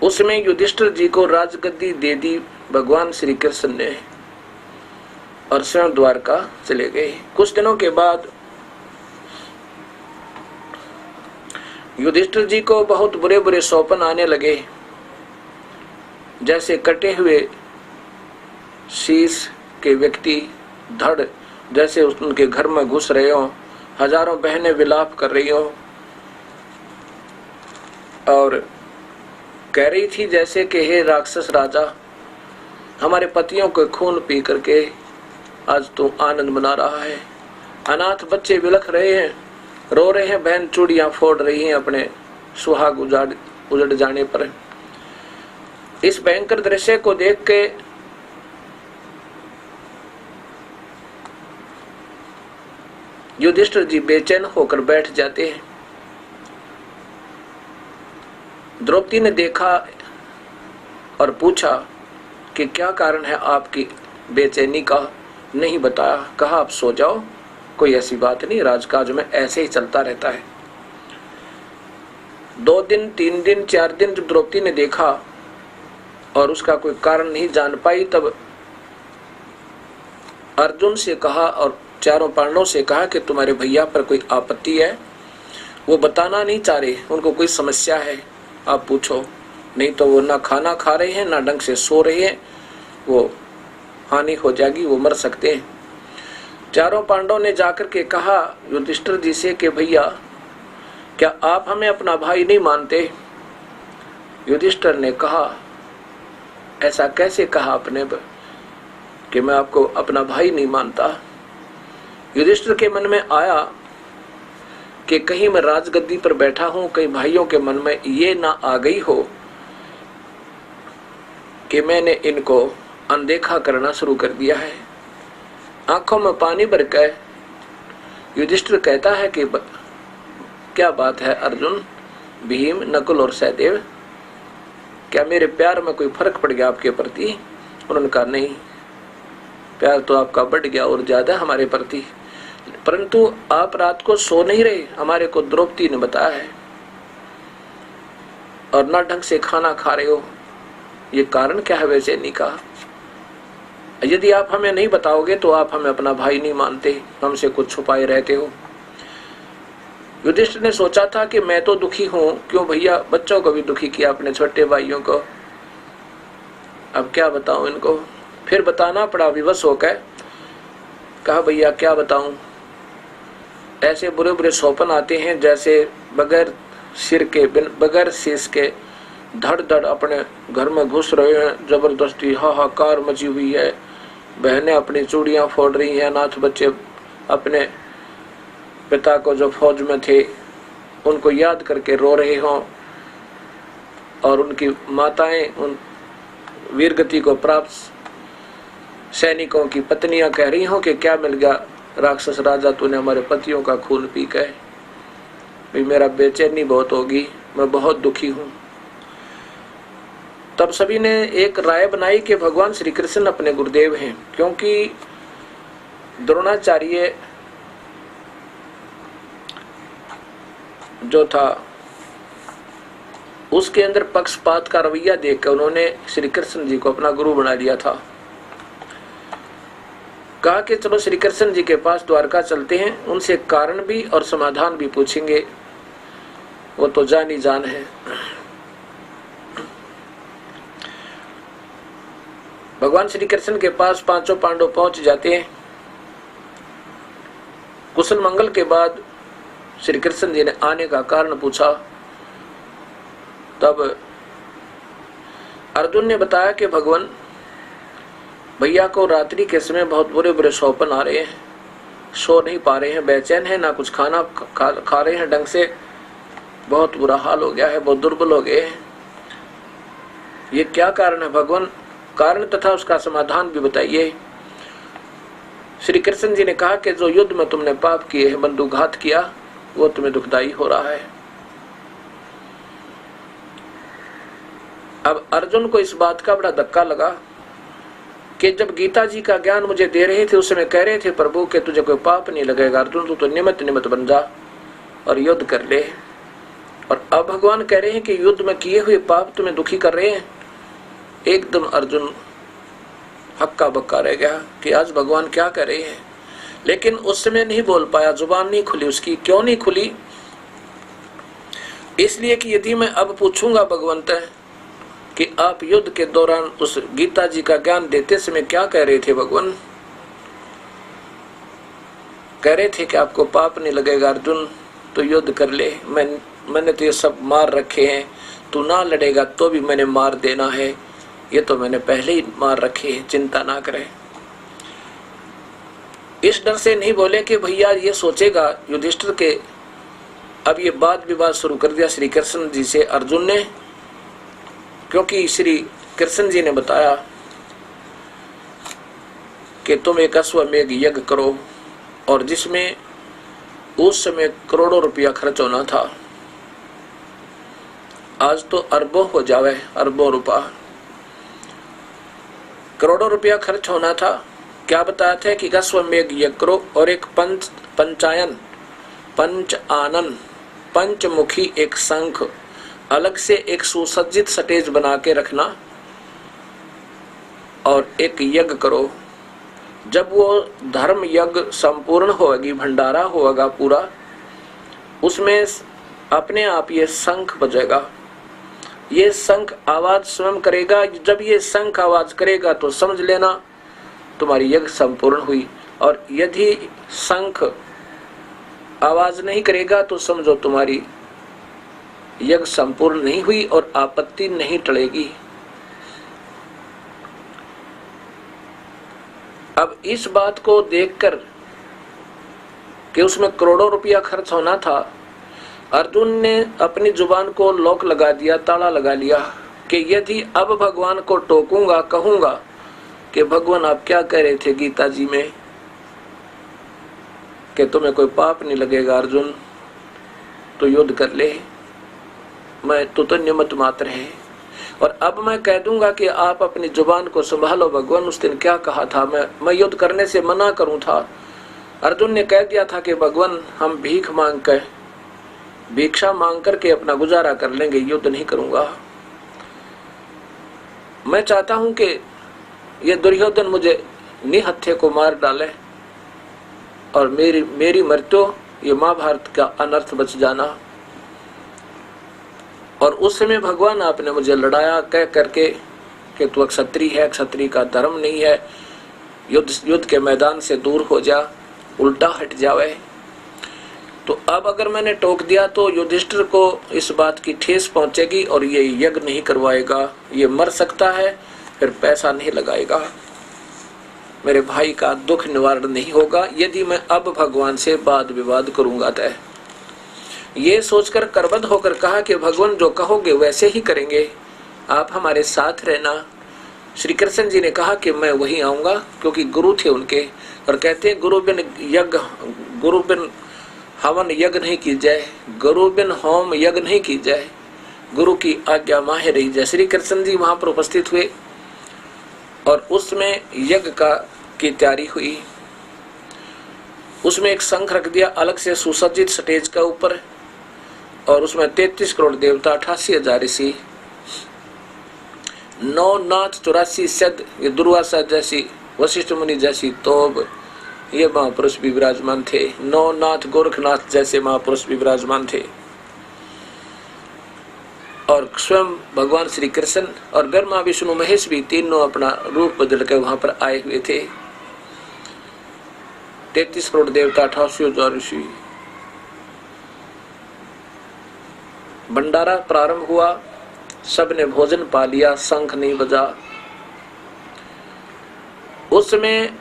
उसमें युधिष्ठिर जी को राजगद्दी दे दी भगवान श्री कृष्ण ने और स्वयं द्वारका चले गए। कुछ दिनों के बाद युधिष्ठिर जी को बहुत बुरे बुरे स्वप्न आने लगे, जैसे कटे हुए शीश के व्यक्ति धड़ जैसे उनके घर में घुस रहे हो, हजारों बहनें विलाप कर रही हो और कह रही थी जैसे कि हे राक्षस राजा, हमारे पतियों के खून पी करके आज तू आनंद मना रहा है। अनाथ बच्चे बिलख रहे हैं, रो रहे हैं, बहन चूड़ियां फोड़ रही हैं अपने सुहाग उजड़ जाने पर। इस भयंकर दृश्य को देख के युधिष्ठिर जी बेचैन होकर बैठ जाते हैं। द्रौपदी ने देखा और पूछा कि क्या कारण है आपकी बेचैनी का। नहीं बताया, कहा आप सो जाओ, कोई ऐसी बात नहीं, राजकाज में ऐसे ही चलता रहता है। 2 दिन 3 दिन 4 दिन जब द्रौपदी ने देखा और उसका कोई कारण नहीं जान पाई, तब अर्जुन से कहा और चारों पांडवों से कहा कि तुम्हारे भैया पर कोई आपत्ति है, वो बताना नहीं चाह रहे, उनको कोई समस्या है, आप पूछो, नहीं तो वो ना खाना खा रहे हैं ना ढंग से सो रहे हैं, वो हानि हो जाएगी, वो मर सकते हैं। चारों पांडवों ने जाकर के कहा युधिष्ठिर जी से कि भैया क्या आप हमें अपना भाई नहीं मानते। युधिष्ठिर ने कहा ऐसा कैसे कहा आपने कि मैं आपको अपना भाई नहीं मानता। युधिष्ठिर के मन में आया कि कहीं मैं राजगद्दी पर बैठा हूं, कहीं भाइयों के मन में ये ना आ गई हो कि मैंने इनको अनदेखा करना शुरू कर दिया है। आंखों में पानी भर के युधिष्ठिर कहता है कि क्या बात है अर्जुन, भीम, नकुल और सहदेव, क्या मेरे प्यार में कोई फर्क पड़ गया आपके प्रति। उन्होंने कहा नहीं, प्यार तो आपका बढ़ गया और ज्यादा हमारे प्रति, परंतु आप रात को सो नहीं रहे, हमारे को द्रौपदी ने बताया है, और ना ढंग से खाना खा रहे हो, ये कारण क्या है वैसे नहीं कहा। यदि आप हमें नहीं बताओगे तो आप हमें अपना भाई नहीं मानते, हमसे कुछ छुपाए रहते हो। युधिष्ठिर ने सोचा था कि मैं तो दुखी हूं, क्यों भैया, बच्चों को भी दुखी किया, अपने छोटे भाइयों को, अब क्या बताऊं इनको। फिर बताना पड़ा, विवश होकर कहा भैया क्या बताऊं, ऐसे बुरे बुरे स्वप्न आते हैं जैसे बगैर सिर के बगैर शीश के धड़ धड़ अपने घर में घुस रहे हैं, जबरदस्ती हाहाकार मची हुई है, बहनें अपनी चूड़ियां फोड़ रही हैं, अनाथ बच्चे अपने पिता को जो फौज में थे उनको याद करके रो रहे हों, और उनकी माताएं उन वीरगति को प्राप्त सैनिकों की पत्नियां कह रही हों कि क्या मिल गया राक्षस राजा, तूने हमारे पतियों का खून पी के, भाई मेरा बेचैनी बहुत होगी, मैं बहुत दुखी हूं। तब सभी ने एक राय बनाई कि भगवान श्री कृष्ण अपने गुरुदेव हैं, क्योंकि द्रोणाचार्य जो था उसके अंदर पक्षपात का रवैया देखकर उन्होंने श्री कृष्ण जी को अपना गुरु बना लिया था। कहा कि चलो श्री कृष्ण जी के पास द्वारका चलते हैं, उनसे कारण भी और समाधान भी पूछेंगे, वो तो जान ही जान है। भगवान श्री कृष्ण के पास पांचों पांडव पहुंच जाते हैं। कुशल मंगल के बाद श्री कृष्ण जी ने आने का कारण पूछा, तब अर्जुन ने बताया कि भगवान भैया को रात्रि के समय बहुत बुरे बुरे स्वप्न आ रहे हैं, सो नहीं पा रहे हैं, बेचैन है, ना कुछ खाना खा रहे हैं ढंग से, बहुत बुरा हाल हो गया है, बहुत दुर्बल हो गए हैं, ये क्या कारण है भगवान, कारण तथा उसका समाधान भी बताइए। श्री कृष्ण जी ने कहा कि जो युद्ध में तुमने पाप किए हैं, बंधुघात किया, वो तुम्हें दुखदाई हो रहा है। अब अर्जुन को इस बात का बड़ा धक्का लगा कि जब गीता जी का ज्ञान मुझे दे रहे थे उस समय कह रहे थे प्रभु के तुझे कोई पाप नहीं लगेगा अर्जुन, तू तो निमित्त बन जा और युद्ध कर ले। और अब भगवान कह रहे हैं कि युद्ध में किए हुए पाप तुम्हें दुखी कर रहे हैं। एकदम अर्जुन हक्का बक्का रह गया कि आज भगवान क्या कह रहे हैं, लेकिन उस समय नहीं बोल पाया, जुबान नहीं खुली उसकी। क्यों नहीं खुली? इसलिए कि यदि मैं अब पूछूंगा भगवंत कि आप युद्ध के दौरान उस गीता जी का ज्ञान देते समय क्या कह रहे थे भगवान? कह रहे थे कि आपको पाप नहीं लगेगा अर्जुन, तो युद्ध कर ले, मैंने तो ये सब मार रखे हैं, तू ना लड़ेगा तो भी मैंने मार देना है, ये तो मैंने पहले ही मार रखे हैं, चिंता ना करें। इस डर से नहीं बोले कि भैया ये सोचेगा युधिष्ठिर के। अब ये वाद विवाद शुरू कर दिया श्री कृष्ण जी से अर्जुन ने, क्योंकि श्री कृष्ण जी ने बताया कि तुम एक अश्वमेध यज्ञ करो, और जिसमें उस समय करोड़ों रुपया खर्च होना था, आज तो अरबों हो जावे, अरबों रुपया, करोड़ों रुपया खर्च होना था। क्या बताया था कि अश्वमेध यज्ञ करो और एक पंचायन, पंच आनन, पंचमुखी एक शंख, अलग से एक सुसज्जित स्टेज बना के रखना और एक यज्ञ करो। जब वो धर्म यज्ञ संपूर्ण होगी, भंडारा होगा पूरा, उसमें अपने आप ये शंख बजेगा। ये शंख आवाज स्वयं करेगा। जब ये शंख आवाज करेगा तो समझ लेना तुम्हारी यज्ञ संपूर्ण हुई, और यदि शंख आवाज नहीं करेगा तो समझो तुम्हारी यज्ञ संपूर्ण नहीं हुई और आपत्ति नहीं टलेगी। अब इस बात को देखकर कि उसमें करोड़ों रुपया खर्च होना था, अर्जुन ने अपनी जुबान को लॉक लगा दिया, ताला लगा लिया कि यदि अब भगवान को टोकूंगा, कहूंगा कि भगवान आप क्या कह रहे थे गीता जी में कि तुम्हें कोई पाप नहीं लगेगा अर्जुन, तो युद्ध कर ले, मैं तो निमित्त मात्र है। और अब मैं कह दूंगा कि आप अपनी जुबान को संभालो, भगवान उस दिन क्या कहा था, मैं युद्ध करने से मना करूं था। अर्जुन ने कह दिया था कि भगवान हम भिक्षा मांग करके अपना गुजारा कर लेंगे, युद्ध नहीं करूंगा। मैं चाहता हूं कि ये दुर्योधन मुझे निहत्थे को मार डाले और मेरी मृत्यु, ये महाभारत का अनर्थ बच जाना। और उस समय भगवान आपने मुझे लड़ाया कह करके कि तू क्षत्रिय है, क्षत्रिय का धर्म नहीं है, युद्ध के मैदान से दूर हो जा, उल्टा हट जावे। तो अब अगर मैंने टोक दिया तो युधिष्ठिर को इस बात की ठेस पहुंचेगी और ये यज्ञ नहीं करवाएगा, ये मर सकता है, फिर पैसा नहीं लगाएगा, मेरे भाई का दुख निवारण नहीं होगा यदि मैं अब भगवान से वाद विवाद करूंगा। तय ये सोचकर करबद्ध होकर कहा कि भगवान जो कहोगे वैसे ही करेंगे, आप हमारे साथ रहना। श्री कृष्ण जी ने कहा कि मैं वहीं आऊंगा, क्योंकि गुरु थे उनके, और कहते हैं गुरु बिन हवन यज्ञ नहीं की जाए, गुरु बिन होम यज्ञ नहीं की जाए, गुरु की आज्ञा माहे रही जाए। श्री कृष्ण जी वहां पर उपस्थित हुए और उसमें यज्ञ की तैयारी हुई। उसमें एक शंख रख दिया अलग से सुसज्जित स्टेज का ऊपर, और उसमें 33 करोड़ देवता, 88,000 ऋषि, 9 नाथ 84 सिद्ध, ये दुर्वासा जैसी, वशिष्ठ मुनि जैसी तोब, ये महापुरुष भी विराजमान थे। 9 नाथ गोरखनाथ जैसे महापुरुष भी विराजमान थे। और स्वयं भगवान श्री कृष्ण और ब्रह्मा विष्णु महेश भी तीनों अपना रूप बदल कर वहां पर आए हुए थे। 33 करोड़ देवता, 88,000 ऋषि। भंडारा प्रारंभ हुआ, सबने भोजन पा लिया, शंख नहीं बजा। उसमें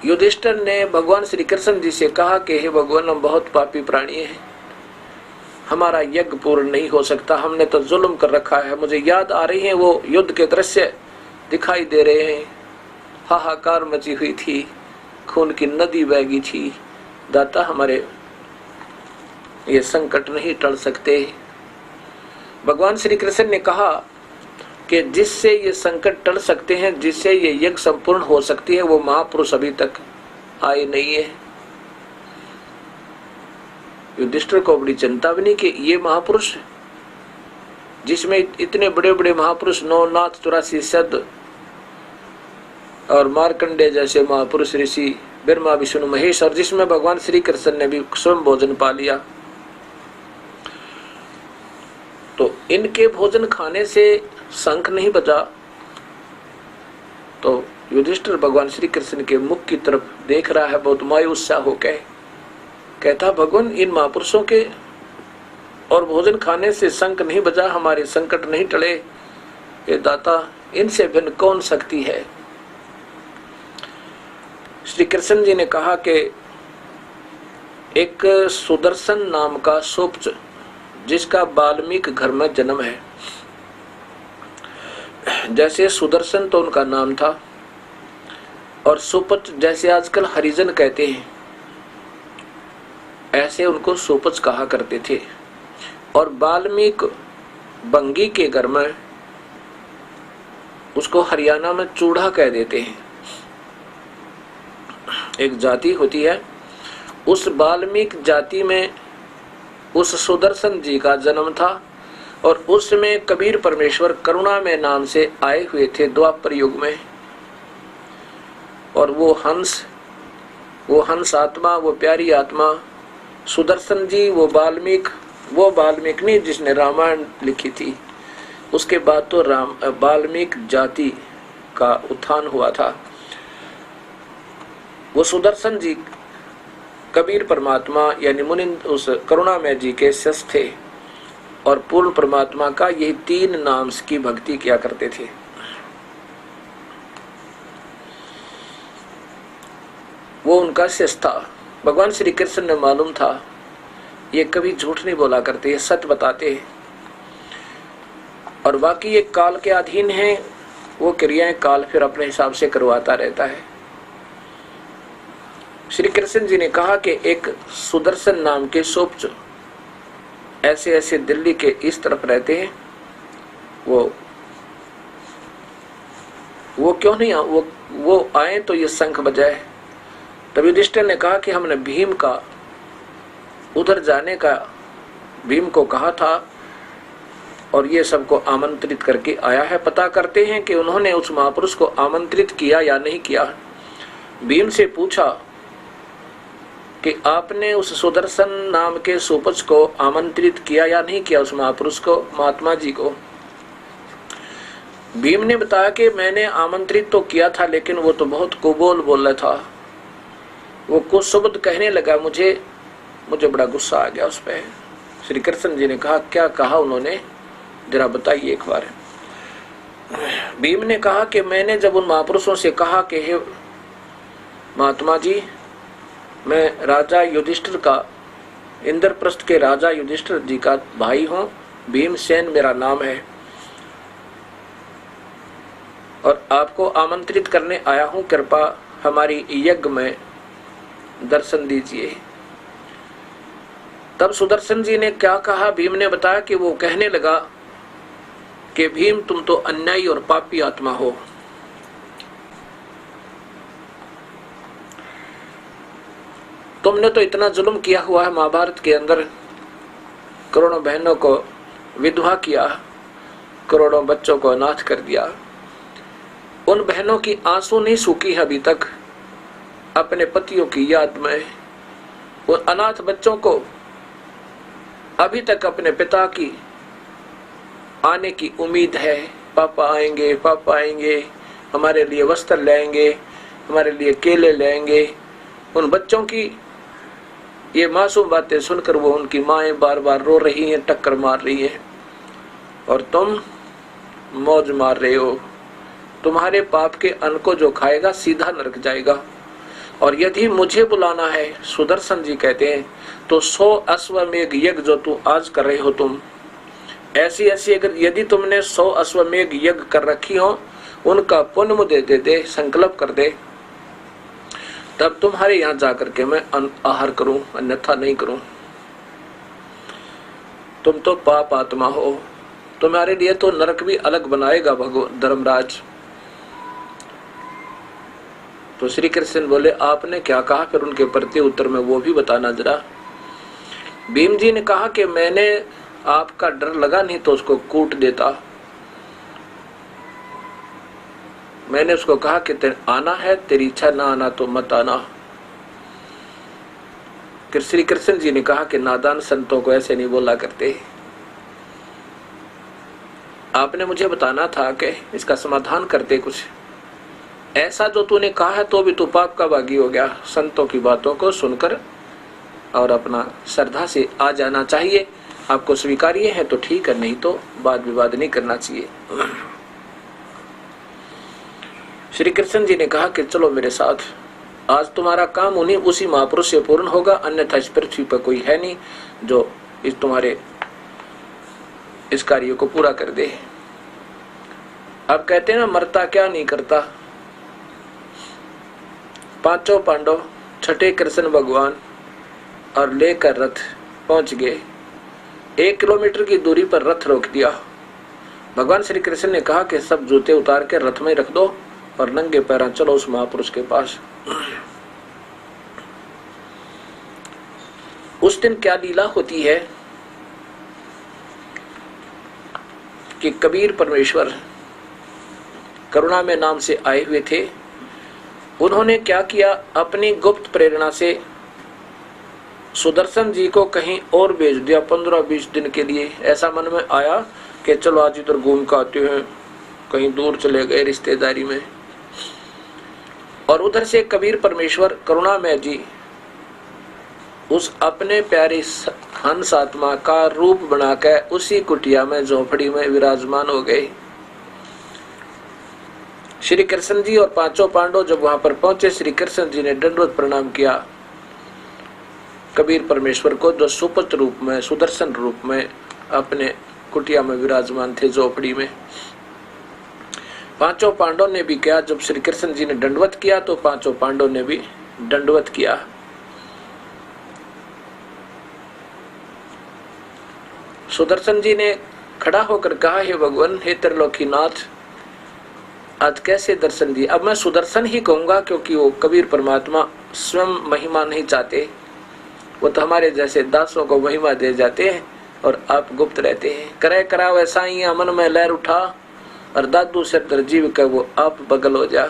युधिष्ठिर ने भगवान श्री कृष्ण जी से कहा कि हे भगवान, हम बहुत पापी प्राणी हैं, हमारा यज्ञ पूर्ण नहीं हो सकता, हमने तो जुल्म कर रखा है। मुझे याद आ रही है वो युद्ध के दृश्य दिखाई दे रहे हैं, हाहाकार मची हुई थी, खून की नदी बहगी थी, दाता हमारे ये संकट नहीं टल सकते। भगवान श्री कृष्ण ने कहा कि जिससे ये संकट टल सकते हैं, जिससे ये यज्ञ संपूर्ण हो सकती है, वो महापुरुष अभी तक आए नहीं है। युधिष्ठिर को बड़ी चिंता बनी कि ये महापुरुष जिसमें इतने बड़े बड़े महापुरुष, नौनाथ 84 सद और मार्कंडे जैसे महापुरुष ऋषि, ब्रह्मा विष्णु महेश, और जिसमें भगवान श्री कृष्ण ने भी स्वयं भोजन पा लिया, तो इनके भोजन खाने से शंख नहीं बजा। तो युधिष्ठिर भगवान श्री कृष्ण के मुख की तरफ देख रहा है बहुत मायूस सा होकर, कहता भगवान इन महापुरुषों के और भोजन खाने से शंख नहीं बजा, हमारे संकट नहीं टले, ये दाता इनसे भिन्न कौन शक्ति है। श्री कृष्ण जी ने कहा कि एक सुदर्शन नाम का सुपच, जिसका वाल्मीकि घर में जन्म है, जैसे सुदर्शन तो उनका नाम था और सुपच जैसे आजकल हरिजन कहते हैं, ऐसे उनको सुपच कहा करते थे। और वाल्मीकि बंगी के घर में, उसको हरियाणा में चूड़ा कह देते हैं, एक जाति होती है, उस वाल्मीकि जाति में उस सुदर्शन जी का जन्म था। और उसमें कबीर परमेश्वर करुणा में नाम से आए हुए थे द्वापर युग में। और वो हंस आत्मा, वो प्यारी आत्मा सुदर्शन जी, वो वाल्मीकि नहीं जिसने रामायण लिखी थी, उसके बाद तो वाल्मीकि जाति का उत्थान हुआ था। वो सुदर्शन जी कबीर परमात्मा यानी मुनिंद उस करुणामय जी के शिष्य थे और पूर्ण परमात्मा का ये 3 नाम की भक्ति किया करते थे। वो उनका शिष्य था। भगवान श्री कृष्ण ने मालूम था ये कभी झूठ नहीं बोला करते, ये सच बताते हैं और बाकी ये काल के अधीन है, वो क्रियाएं काल फिर अपने हिसाब से करवाता रहता है। श्री कृष्ण जी ने कहा कि एक सुदर्शन नाम के सुपच ऐसे ऐसे दिल्ली के इस तरफ रहते हैं, वो क्यों नहीं वो आए तो ये शंख बजाए। तब युधिष्ठिर ने कहा कि हमने भीम का उधर जाने का भीम को कहा था और ये सबको आमंत्रित करके आया है, पता करते हैं कि उन्होंने उस महापुरुष को आमंत्रित किया या नहीं किया। भीम से पूछा कि आपने उस सुदर्शन नाम के सुपच को आमंत्रित किया या नहीं किया, उस महापुरुष को, महात्मा जी को। भीम ने बताया कि मैंने आमंत्रित तो किया था, लेकिन वो तो बहुत कुबोल बोल रहा था, वो कुछ शब्द कहने लगा, मुझे बड़ा गुस्सा आ गया उस पर। श्री कृष्ण जी ने कहा क्या कहा उन्होंने, जरा बताइए एक बार। भीम ने कहा कि मैंने जब उन महापुरुषों से कहा कि हे महात्मा जी, मैं राजा युधिष्ठिर का, इंद्रप्रस्थ के राजा युधिष्ठिर जी का भाई हूँ, भीमसेन मेरा नाम है और आपको आमंत्रित करने आया हूँ, कृपा हमारी यज्ञ में दर्शन दीजिए। तब सुदर्शन जी ने क्या कहा, भीम ने बताया कि वो कहने लगा कि भीम तुम तो अन्यायी और पापी आत्मा हो, तुमने तो इतना जुल्म किया हुआ है, महाभारत के अंदर करोड़ों बहनों को विधवा किया, करोड़ों बच्चों को अनाथ कर दिया, उन बहनों की आंसू नहीं सूखी है अभी तक अपने पतियों की याद में, उन अनाथ बच्चों को अभी तक अपने पिता की आने की उम्मीद है, पापा आएंगे, हमारे लिए वस्त्र लाएंगे, हमारे लिए केले लाएंगे। उन बच्चों की ये मासूम बातें सुनकर वो उनकी माएं बार बार रो रही हैं, टक्कर मार रही हैं और तुम मौज मार रहे हो। तुम्हारे पाप के अन्न को जो खाएगा सीधा नरक जाएगा। और यदि मुझे बुलाना है, सुदर्शन जी कहते हैं, तो 100 अश्वमेघ यज्ञ जो तू आज कर रहे हो तुम, ऐसी अगर यदि तुमने 100 अश्वमेघ यज्ञ कर रखी हो, उनका पुण्य मुझे दे दे, संकल्प कर दे, तब तुम्हारे यहाँ जाकर के मैं आहार करूं, अन्यथा नहीं करूं। तुम तो पाप आत्मा हो, तुम्हारे लिए तो नरक भी अलग बनाएगा भगवान धर्मराज। तो श्री कृष्ण बोले आपने क्या कहा, फिर उनके प्रति उत्तर में वो भी बताना जरा। भीम जी ने कहा कि मैंने आपका डर लगा नहीं तो उसको कूट देता। मैंने उसको कहा कि आना है, तेरी इच्छा ना आना तो मत आना। श्री कृष्ण जी ने कहा कि नादान संतों को ऐसे नहीं बोला करते, आपने मुझे बताना था कि इसका समाधान करते कुछ। ऐसा जो तूने कहा है तो भी तू पाप का भागी हो गया। संतों की बातों को सुनकर और अपना श्रद्धा से आ जाना चाहिए। आपको स्वीकार्य है तो ठीक है, नहीं तो वाद विवाद नहीं करना चाहिए। श्री कृष्ण जी ने कहा कि चलो मेरे साथ, आज तुम्हारा काम उन्हीं उसी महापुरुष से पूर्ण होगा, अन्यथा इस पृथ्वी पर कोई है नहीं जो इस तुम्हारे इस कार्य को पूरा कर दे। अब कहते हैं ना, मरता क्या नहीं करता। पांचों पांडव, छठे कृष्ण भगवान और लेकर रथ पहुंच गए। 1 किलोमीटर की दूरी पर रथ रोक दिया। भगवान श्री कृष्ण ने कहा कि सब जूते उतार के रथ में रख दो और नंगे पैरों चलो उस महापुरुष के पास। उस दिन क्या लीला होती है कि कबीर परमेश्वर करुणा में नाम से आए हुए थे। उन्होंने क्या किया, अपनी गुप्त प्रेरणा से सुदर्शन जी को कहीं और भेज दिया 15-20 दिन के लिए। ऐसा मन में आया कि चलो आज इधर घूम के आते हैं, कहीं दूर चले गए रिश्तेदारी में। और उधर से कबीर परमेश्वर करुणामय जी उस अपने प्यारे हंस आत्मा का रूप बनाकर उसी कुटिया में झोपड़ी में विराजमान हो गए। श्री कृष्ण जी और पांचों पांडव जब वहां पर पहुंचे, श्री कृष्ण जी ने दंडवत प्रणाम किया कबीर परमेश्वर को, जो सुपत रूप में, सुदर्शन रूप में अपने कुटिया में विराजमान थे झोपड़ी में। पांचों पांडवों ने भी किया। जब श्री कृष्ण जी ने दंडवत किया तो पांचों पांडवों ने भी दंडवत किया। सुदर्शन जी ने खड़ा होकर कहा, हे भगवान, हे त्रिलोकीनाथ, आज कैसे दर्शन दिए। अब मैं सुदर्शन ही कहूंगा क्योंकि वो कबीर परमात्मा स्वयं महिमा नहीं चाहते, वो तो हमारे जैसे दासों को महिमा दे जाते हैं और आप गुप्त रहते हैं। करे करा वैसा ही अमन में लहर उठा और दादू सिर जीव का वो आप बगल हो जा।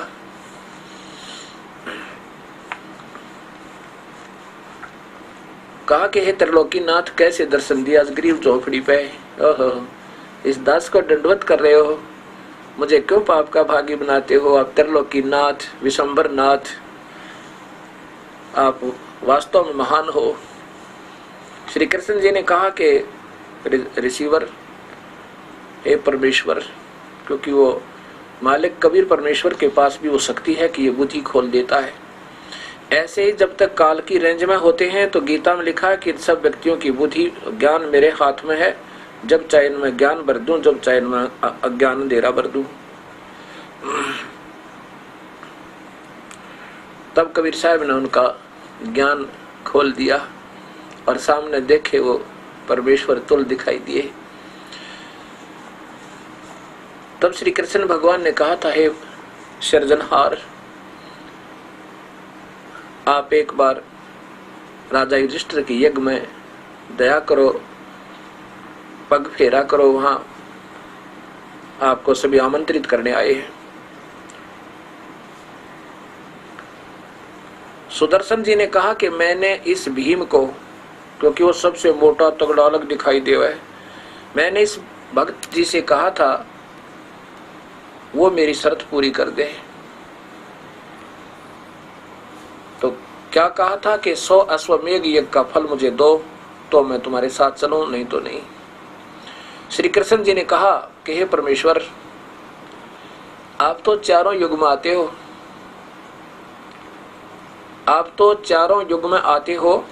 कहा कि हे त्रिलोकीनाथ, कैसे दर्शन दिया आज गरीब झोपड़ी पे। ओहो, इस दास को दंडवत कर रहे हो, मुझे क्यों पाप का भागी बनाते हो। आप त्रिलोकीनाथ, विशंबर नाथ, आप वास्तव में महान हो। श्री कृष्ण जी ने कहा कि रिसीवर, हे परमेश्वर, क्योंकि वो मालिक कबीर परमेश्वर के पास भी वो शक्ति है कि ये बुद्धि खोल देता है। ऐसे ही जब तक काल की रेंज में होते हैं तो गीता में लिखा है कि सब व्यक्तियों की बुद्धि ज्ञान मेरे हाथ में है, जब चाहे इनमें ज्ञान भर दूं, जब चाहे इनमें अज्ञान अंधेरा भर दूं। तब कबीर साहब ने उनका ज्ञान खोल दिया और सामने देखे वो परमेश्वर तुल दिखाई दिए। तब श्री कृष्ण भगवान ने कहा था, हे सृजनहार, आप एक बार राजा युधिष्ठिर के यज्ञ में दया करो, पग फेरा करो, वहां आपको सभी आमंत्रित करने आए हैं। सुदर्शन जी ने कहा कि मैंने इस भीम को, क्योंकि वो सबसे मोटा तगड़ा अलग दिखाई दे रहा है, मैंने इस भक्त जी से कहा था वो मेरी शर्त पूरी कर दे। तो क्या कहा था कि 100 अश्वमेघ यज्ञ का फल मुझे दो तो मैं तुम्हारे साथ चलूं, नहीं तो नहीं। श्री कृष्ण जी ने कहा कि हे परमेश्वर, आप तो चारों युग में आते हो, आप तो चारों युग में आते हो,